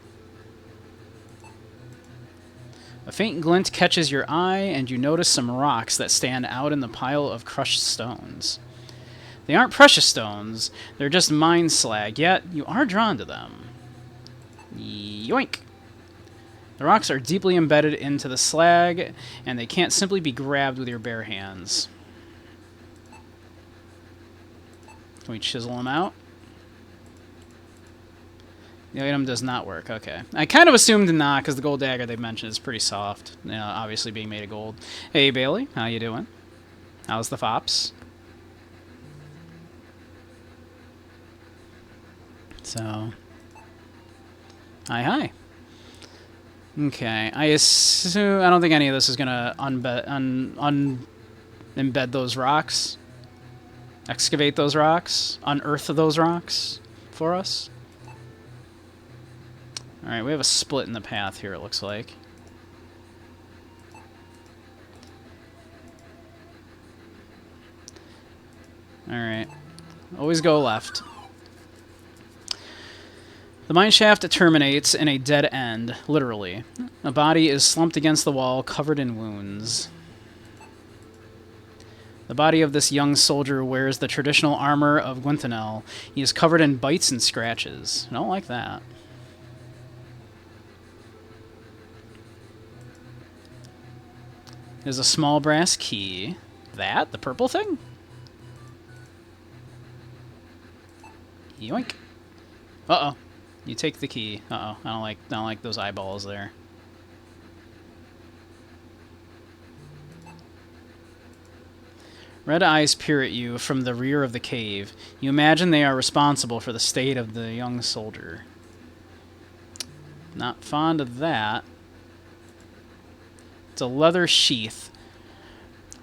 A faint glint catches your eye, and you notice some rocks that stand out in the pile of crushed stones. They aren't precious stones, they're just mine slag, yet you are drawn to them. Yoink! The rocks are deeply embedded into the slag, and they can't simply be grabbed with your bare hands. Can we chisel them out? The item does not work. Okay. I kind of assumed not, because the gold dagger they mentioned is pretty soft. You know, obviously being made of gold. Hey, Bailey. How you doing? How's the fops? So... Hi. Okay. I assume... I don't think any of this is going to embed those rocks. Excavate those rocks. Unearth those rocks for us. Alright, we have a split in the path here, it looks like. Alright. Always go left. The mine shaft terminates in a dead end, literally. A body is slumped against the wall, covered in wounds. The body of this young soldier wears the traditional armor of Gwynthonel. He is covered in bites and scratches. I don't like that. There's a small brass key. That? The purple thing? Yoink. Uh-oh. You take the key. Uh-oh. I don't like those eyeballs there. Red eyes peer at you from the rear of the cave. You imagine they are responsible for the state of the young soldier. Not fond of that. It's a leather sheath.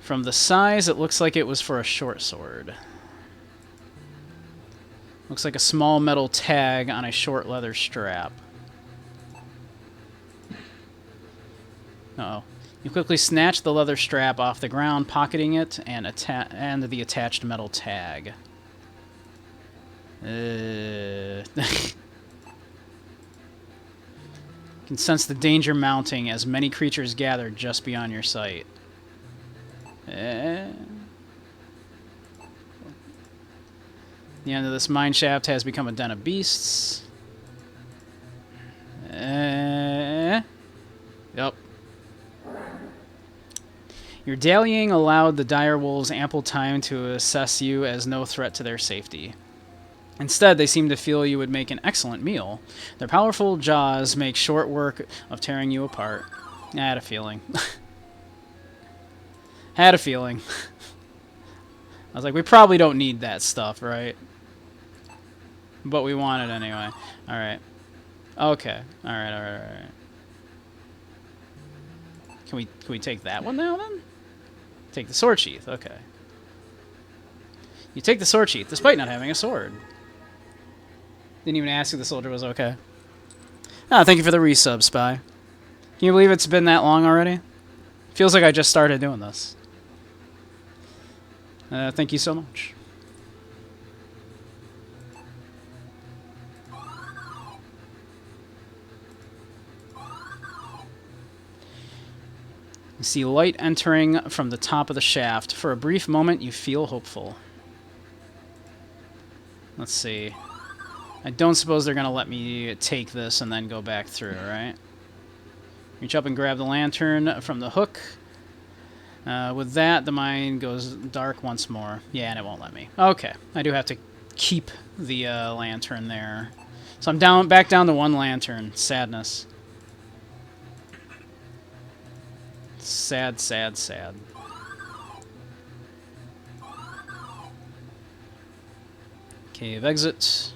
From the size, it looks like it was for a short sword. Looks like a small metal tag on a short leather strap. Uh-oh. You quickly snatch the leather strap off the ground, pocketing it, and the attached metal tag. You can sense the danger mounting as many creatures gather just beyond your sight. The end of this mine shaft has become a den of beasts. Yep. Your dallying allowed the dire wolves ample time to assess you as no threat to their safety. Instead, they seem to feel you would make an excellent meal. Their powerful jaws make short work of tearing you apart. I had a feeling. Had a feeling. I was like, we probably don't need that stuff, right? But we want it anyway. Alright. Okay. Alright. Can we take that one now, then? Take the sword sheath. Okay. You take the sword sheath, despite not having a sword. Didn't even ask if the soldier was okay. Ah, thank you for the resub, Spy. Can you believe it's been that long already? Feels like I just started doing this. Thank you so much. You see light entering from the top of the shaft. For a brief moment, you feel hopeful. Let's see. I don't suppose they're going to let me take this and then go back through, right? Reach up and grab the lantern from the hook. With that, the mine goes dark once more. Yeah, and it won't let me. Okay, I do have to keep the lantern there. So I'm back down to 1 lantern. Sadness. Sad, sad, sad. Cave exit.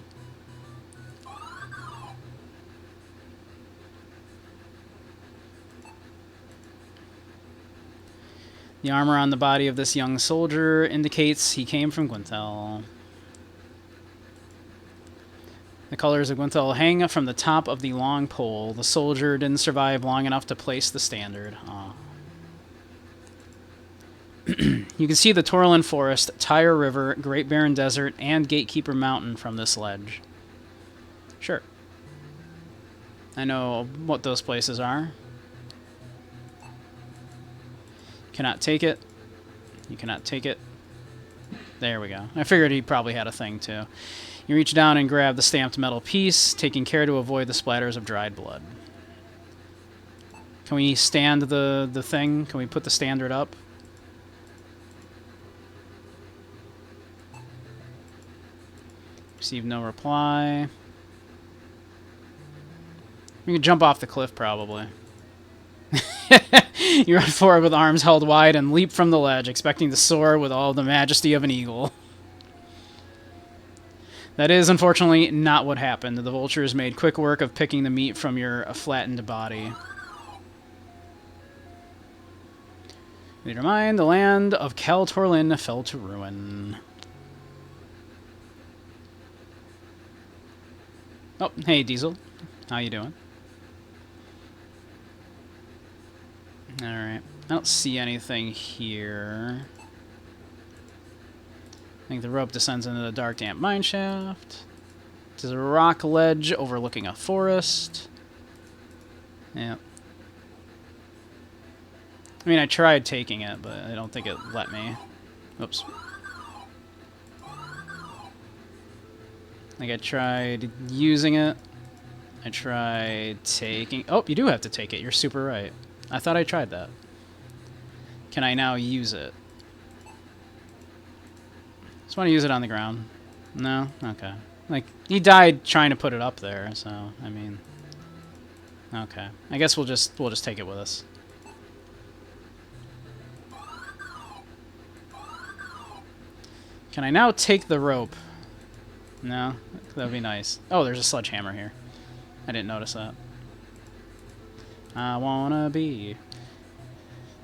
The armor on the body of this young soldier indicates he came from Gwynthel. The colors of Gwynthel hang from the top of the long pole. The soldier didn't survive long enough to place the standard. Aw. You can see the Torlin Forest, Tyre River, Great Barren Desert, and Gatekeeper Mountain from this ledge. Sure. I know what those places are. Cannot take it. You cannot take it. There we go. I figured he probably had a thing, too. You reach down and grab the stamped metal piece, taking care to avoid the splatters of dried blood. Can we stand the thing? Can we put the standard up? Receive no reply. We can jump off the cliff, probably. You run forward with arms held wide and leap from the ledge, expecting to soar with all the majesty of an eagle. That is, unfortunately, not what happened. The vultures made quick work of picking the meat from your flattened body. Never mind, the land of Cal Torlin fell to ruin. Oh, hey, Diesel. How you doing? Alright. I don't see anything here. I think the rope descends into the dark, damp mineshaft. There's a rock ledge overlooking a forest. Yeah. I mean, I tried taking it, but I don't think it let me. Oops. Like, I tried using it. I tried taking... Oh, you do have to take it. You're super right. I thought I tried that. Can I now use it? Just want to use it on the ground. No? Okay. Like, he died trying to put it up there, so, I mean... Okay. I guess we'll just take it with us. Can I now take the rope? No? That would be nice. Oh, there's a sledgehammer here. I didn't notice that. I wanna be...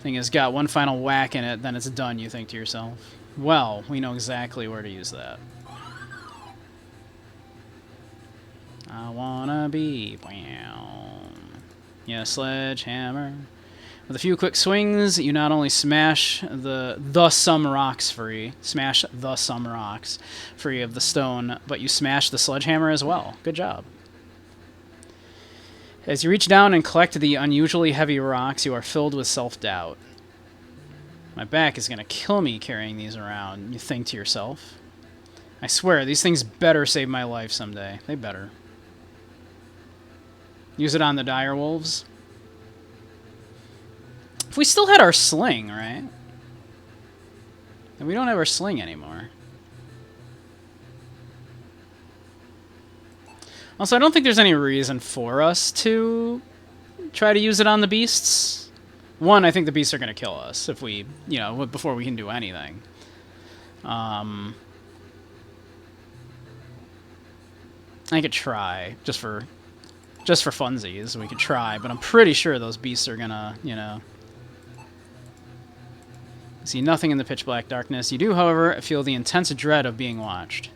Thing has got one final whack in it, then it's done, you think to yourself. Well, we know exactly where to use that. I wanna be... Yeah, sledgehammer. With a few quick swings, you not only smash some rocks free of the stone, but you smash the sledgehammer as well. Good job. As you reach down and collect the unusually heavy rocks, you are filled with self-doubt. My back is going to kill me carrying these around, you think to yourself. I swear, these things better save my life someday. They better. Use it on the dire wolves. If we still had our sling, right? And we don't have our sling anymore. Also, I don't think there's any reason for us to try to use it on the beasts. One, I think the beasts are going to kill us if we, you know, before we can do anything. I could try, just for funsies, we could try, but I'm pretty sure those beasts are going to, you know... You see nothing in the pitch black darkness. You do, however, feel the intense dread of being watched.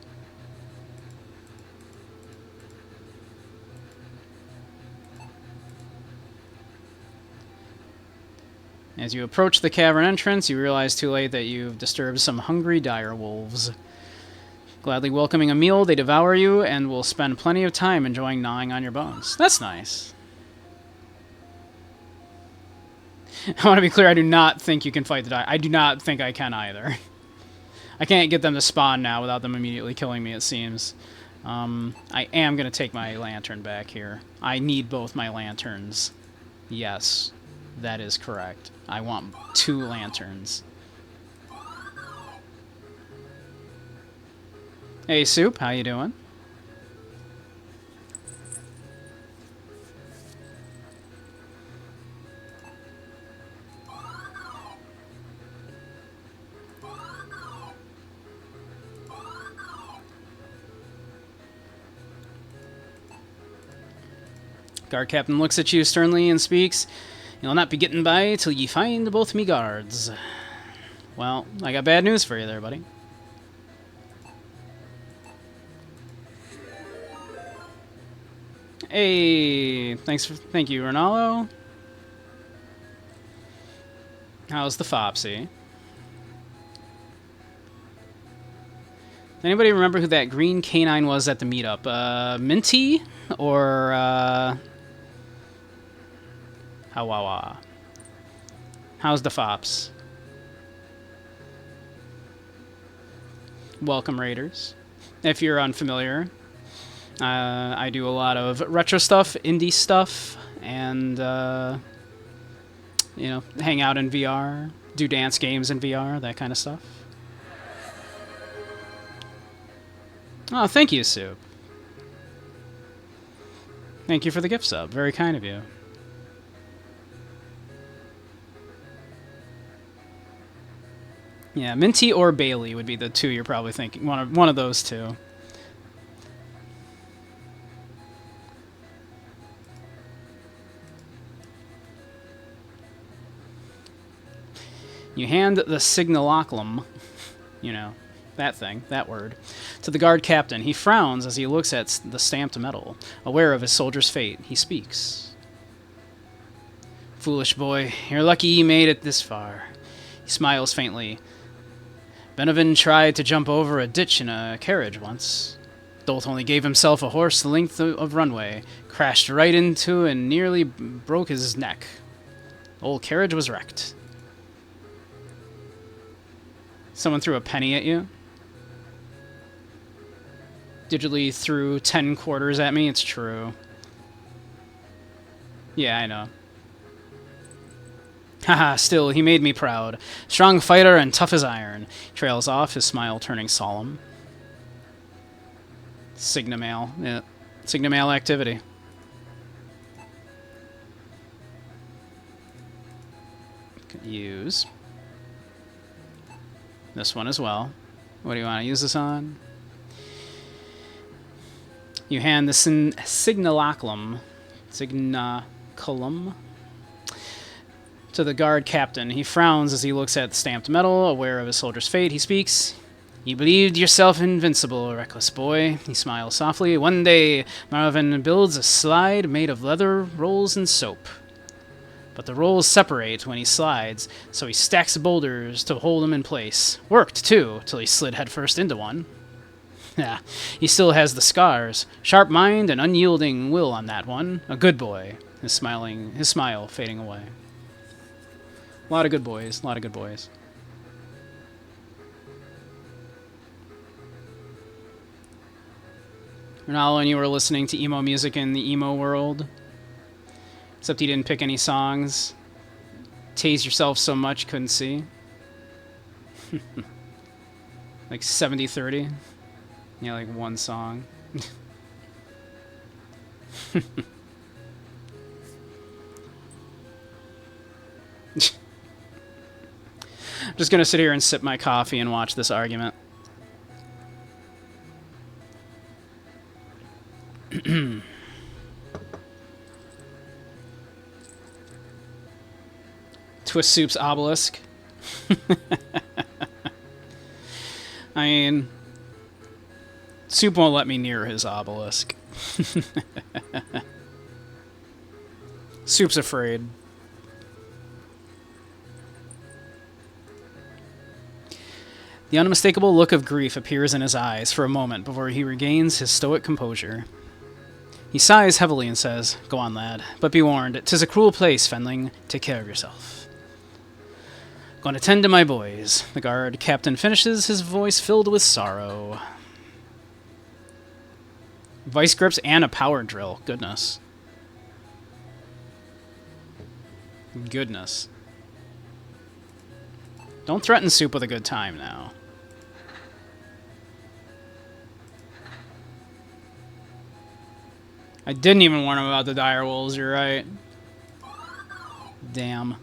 As you approach the cavern entrance, you realize too late that you've disturbed some hungry dire wolves. Gladly welcoming a meal, they devour you and will spend plenty of time enjoying gnawing on your bones. That's nice. I want to be clear, I do not think you can fight the dire. I do not think I can either. I can't get them to spawn now without them immediately killing me, it seems. I am going to take my lantern back here. I need both my lanterns. Yes, that is correct. I want 2 lanterns. Hey, Soup, how you doing? Guard captain looks at you sternly and speaks. You'll not be getting by till ye find both me guards. Well, I got bad news for you there, buddy. Hey, thank you, Ronaldo. How's the Fopsy? Anybody remember who that green canine was at the meetup? Minty or Hawawa? How's the Fops? Welcome, Raiders. If you're unfamiliar, I do a lot of retro stuff, indie stuff, and hang out in VR, do dance games in VR, that kind of stuff. Oh, thank you, Soup. Thank you for the gift sub. Very kind of you. Yeah, Minty or Bailey would be the two you're probably thinking. One of those two. You hand the signaloculum, that thing, that word, to the guard captain. He frowns as he looks at the stamped metal. Aware of his soldier's fate, he speaks. Foolish boy, you're lucky you made it this far. He smiles faintly. Benevin tried to jump over a ditch in a carriage once. Dolt only gave himself a horse the length of runway, crashed right into and nearly broke his neck. Old carriage was wrecked. Someone threw a penny at you? Digitally threw 10 quarters at me? It's true. Yeah, I know. Haha, still, he made me proud. Strong fighter and tough as iron. Trails off, his smile turning solemn. Signamail. Yeah. Signamail activity. Could use this one as well. What do you want to use this on? You hand the signaloculum to the guard captain. He frowns as he looks at the stamped metal, aware of his soldier's fate. He speaks. You believed yourself invincible, reckless boy. He smiles softly. One day, Marvin builds a slide made of leather rolls and soap. But the rolls separate when he slides, so he stacks boulders to hold him in place. Worked, too, till he slid headfirst into one. Yeah, he still has the scars. Sharp mind and unyielding will on that one. A good boy. His smile fading away. A lot of good boys. A lot of good boys. Ronaldo, and you were listening to emo music in the emo world. Except he didn't pick any songs. Tase yourself so much couldn't see. Like 70-30. Yeah, like one song. I'm just gonna sit here and sip my coffee and watch this argument. Twist Soup's obelisk. I mean, Soup won't let me near his obelisk. Soup's afraid. The unmistakable look of grief appears in his eyes for a moment before he regains his stoic composure. He sighs heavily and says, "Go on, lad, but be warned, 'tis a cruel place, Fenling. Take care of yourself." "Gonna tend to my boys," the guard captain finishes, his voice filled with sorrow. Vice grips and a power drill. Goodness. Goodness. Don't threaten Soup with a good time now. I didn't even warn him about the dire wolves, you're right. Damn.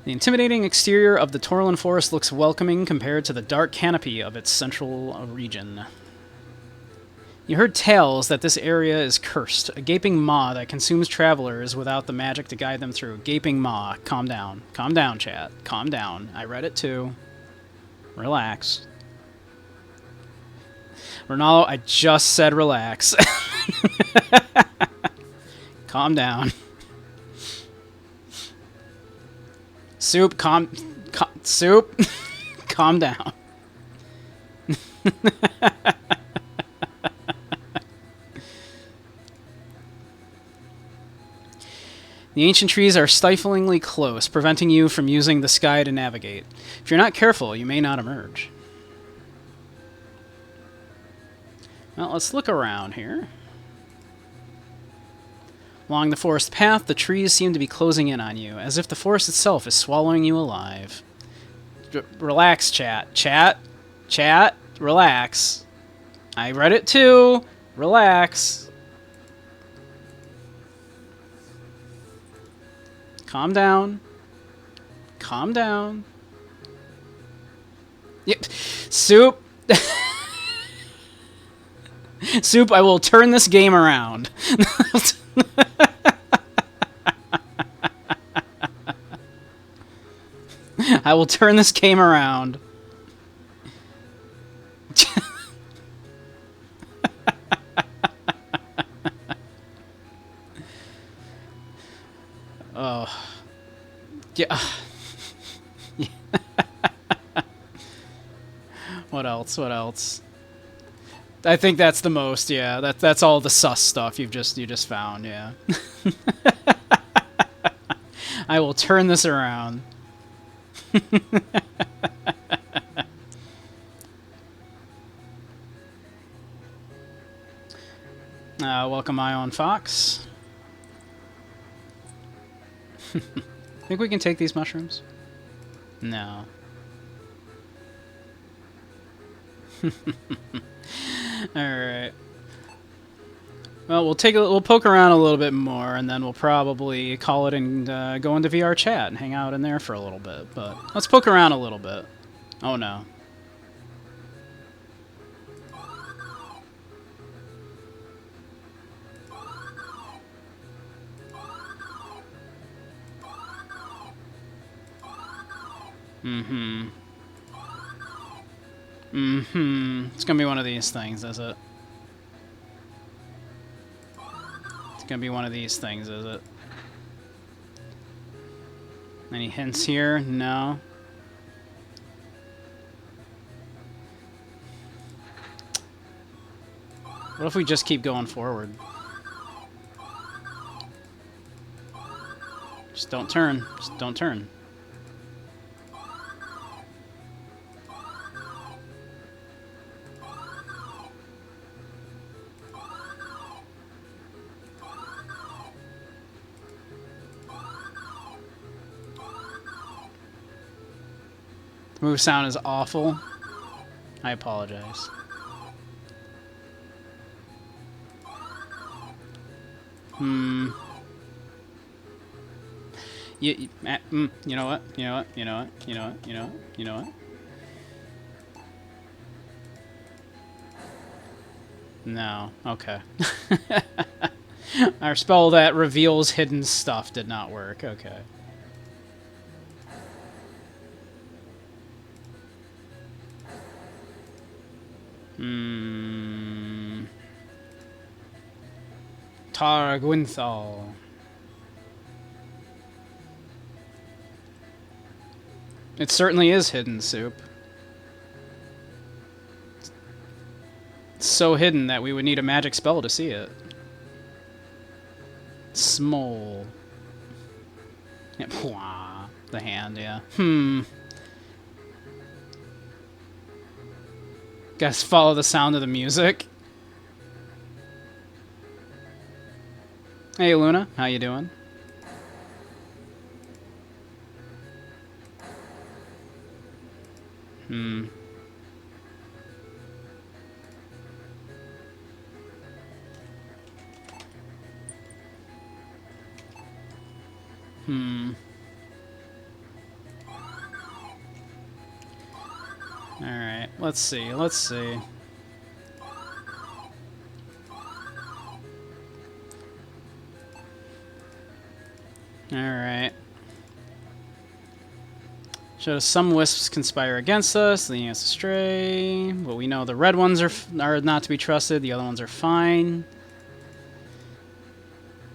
The intimidating exterior of the Torlin Forest looks welcoming compared to the dark canopy of its central region. You heard tales that this area is cursed, a gaping maw that consumes travelers without the magic to guide them through. Gaping maw. Calm down. Calm down, chat. Calm down. I read it too. Relax. Ronaldo, I just said relax. Calm down. Soup, Soup, calm down. The ancient trees are stiflingly close, preventing you from using the sky to navigate. If you're not careful, you may not emerge. Well, let's look around here. Along the forest path, the trees seem to be closing in on you, as if the forest itself is swallowing you alive. Relax, chat. Chat, relax. I read it too. Relax. Calm down. Calm down. Yep. Soup. Soup, I will turn this game around. I will turn this game around. Oh. Yeah. What else? What else? I think that's the most, yeah. That's all the sus stuff you just found, yeah. I will turn this around. Welcome, Ion Fox. Think we can take these mushrooms? No. Alright. Well, we'll poke around a little bit more, and then we'll probably call it and go into VR chat and hang out in there for a little bit. But let's poke around a little bit. Oh no. It's gonna be one of these things, is it? It's gonna be one of these things, is it? Any hints here? No. What if we just keep going forward? Just don't turn. Just don't turn. The move sound is awful. I apologize. You know what? You know what? You know what? You know what? You know what? You know what? No. Okay. Our spell that reveals hidden stuff did not work. Okay. Targwinthal. It certainly is hidden, Soup. It's so hidden that we would need a magic spell to see it. Small. Yeah, pwah, the hand, yeah. Guess follow the sound of the music. Hey Luna, how you doing? Alright, let's see, let's see. Alright. Shows some wisps conspire against us, leading us astray. But we know the red ones are not to be trusted. The other ones are fine.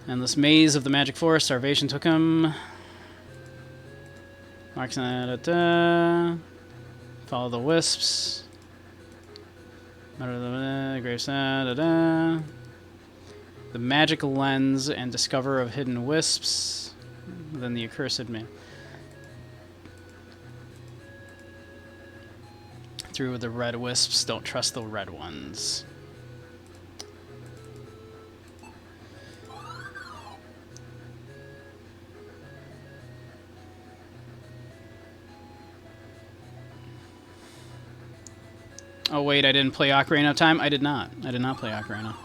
Endless maze of the magic forest. Starvation took him. Marks. Follow the wisps. Graves. The magic lens and discover of hidden wisps. Then the accursed man. Through the red wisps. Don't trust the red ones. Oh wait, I didn't play Ocarina of Time? I did not. I did not play Ocarina.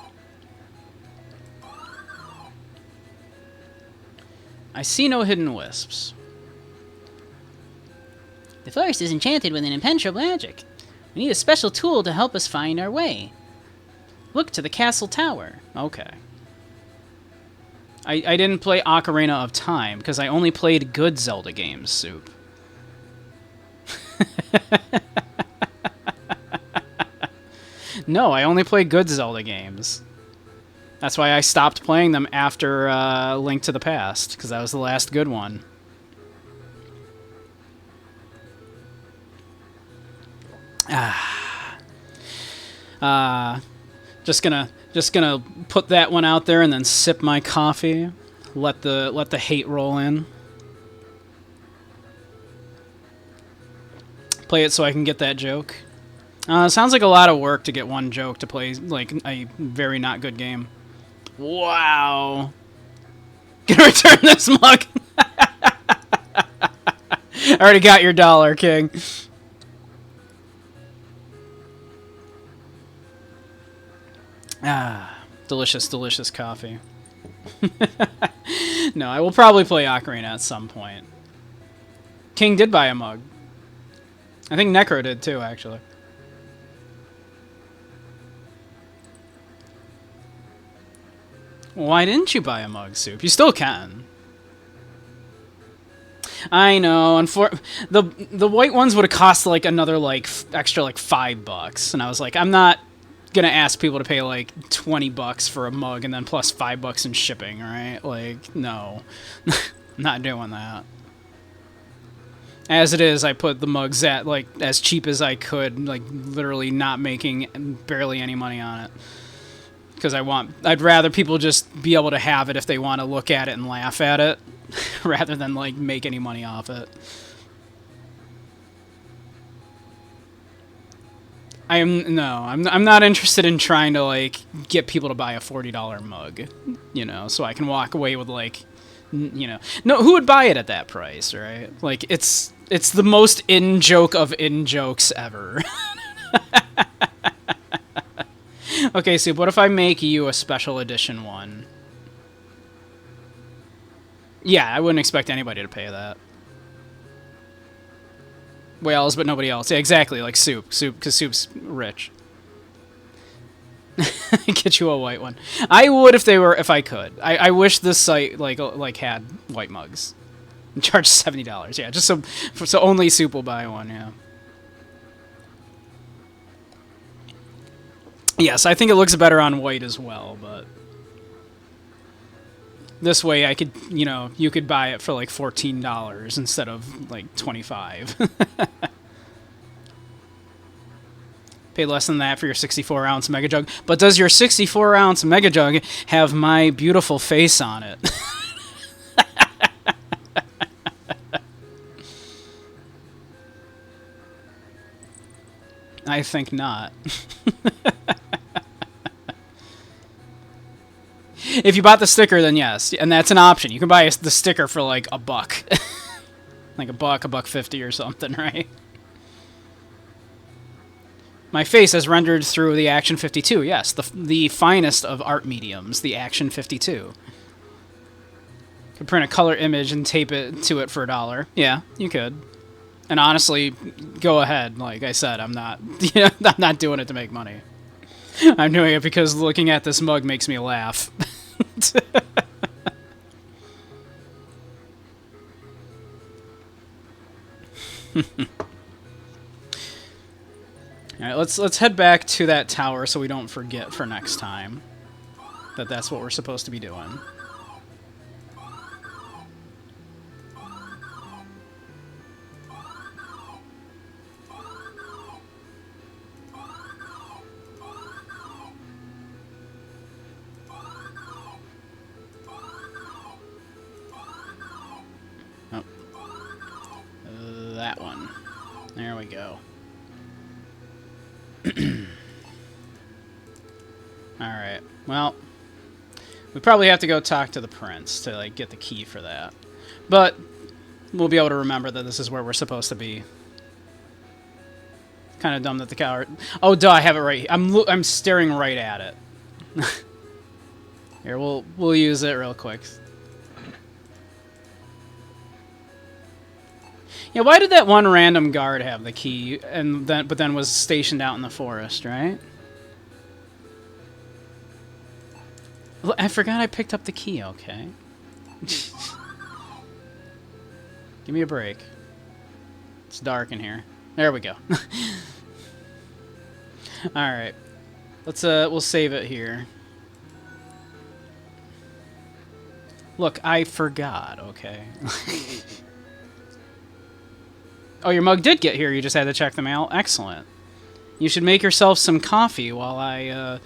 I see no hidden wisps. The forest is enchanted with an impenetrable magic. We need a special tool to help us find our way. Look to the castle tower. Okay. I didn't play Ocarina of Time, because I only played good Zelda games, Soup. No, I only play good Zelda games. That's why I stopped playing them after Link to the Past, because that was the last good one. Just gonna put that one out there and then sip my coffee. Let the hate roll in. Play it so I can get that joke. Sounds like a lot of work to get one joke to play like a very not good game. Wow. Gonna return this mug. Already got your $1, King. Delicious, delicious coffee. No, I will probably play Ocarina at some point. King did buy a mug. I think Necro did too, actually. Why didn't you buy a mug, Soup? You still can. I know. The white ones would have cost like another extra $5, and I was like, I'm not gonna ask people to pay like $20 for a mug and then plus $5 in shipping, right? Like, no, I'm not doing that. As it is, I put the mugs at like as cheap as I could, like literally not making barely any money on it. Because I'd rather people just be able to have it if they want to look at it and laugh at it, rather than like make any money off it. I'm not interested in trying to like get people to buy a $40 mug, you know, so I can walk away with like, you know, no, who would buy it at that price, right? Like it's the most in joke of in jokes ever. Okay, so what if I make you a special edition one? Yeah, I wouldn't expect anybody to pay that. Whales, but nobody else. Yeah, exactly, like Soup, because Soup's rich. Get you a white one. I would if I could. I wish this site like had white mugs. And charge $70. Yeah, just so only Soup will buy one. Yeah. Yes, I think it looks better on white as well, but this way I could, you know, you could buy it for like $14 instead of like $25. Pay less than that for your 64-ounce Mega Jug. But does your 64-ounce Mega Jug have my beautiful face on it? I think not. If you bought the sticker, then yes, and that's an option. You can buy the sticker for like $1, like $1.50 or something, right? My face is rendered through the Action 52. Yes, the finest of art mediums, the Action 52. Could print a color image and tape it to it for $1. Yeah, you could. And honestly, go ahead. Like I said, I'm not doing it to make money. I'm doing it because looking at this mug makes me laugh. All right, let's head back to that tower so we don't forget for next time that that's what we're supposed to be doing. Oh, that one. There we go. Alright, well, we probably have to go talk to the prince to, like, get the key for that. But we'll be able to remember that this is where we're supposed to be. Kind of dumb that the coward... Oh, duh, I have it right here. I'm staring right at it. Here, we'll use it real quick. Yeah, why did that one random guard have the key, but then was stationed out in the forest, right? I forgot I picked up the key, okay. Give me a break. It's dark in here. There we go. Alright. We'll save it here. Look, I forgot, okay. Oh, your mug did get here, you just had to check the mail? Excellent. You should make yourself some coffee while I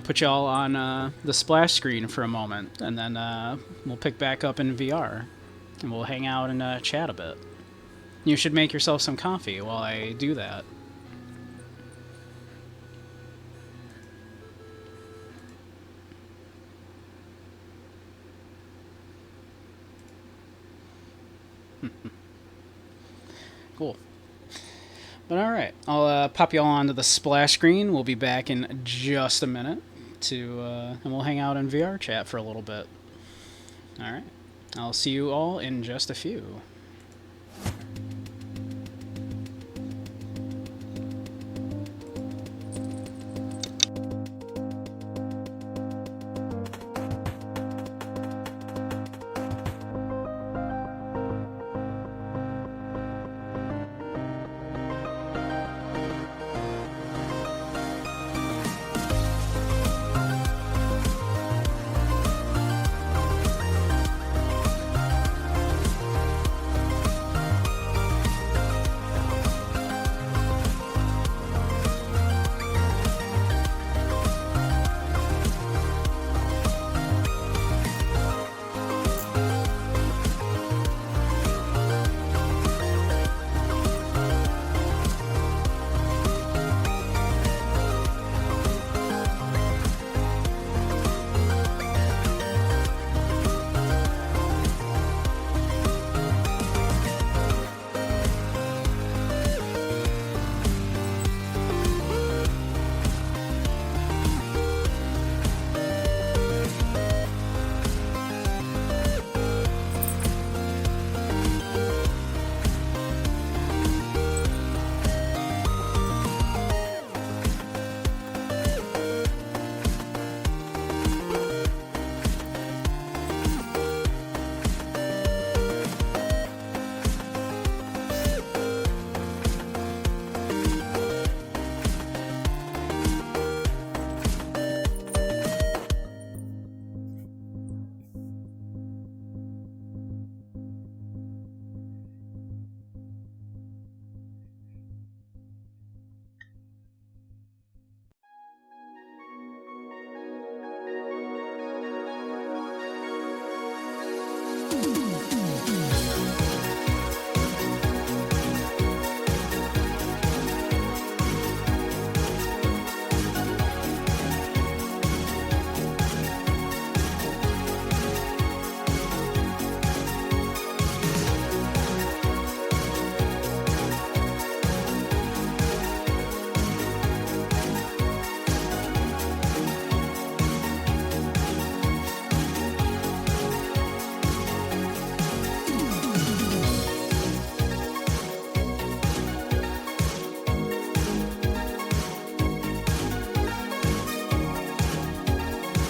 put y'all on the splash screen for a moment, and then we'll pick back up in VR, and we'll hang out and chat a bit. You should make yourself some coffee while I do that. Cool. But alright, I'll pop y'all onto the splash screen. We'll be back in just a minute and we'll hang out in VR chat for a little bit. Alright, I'll see you all in just a few.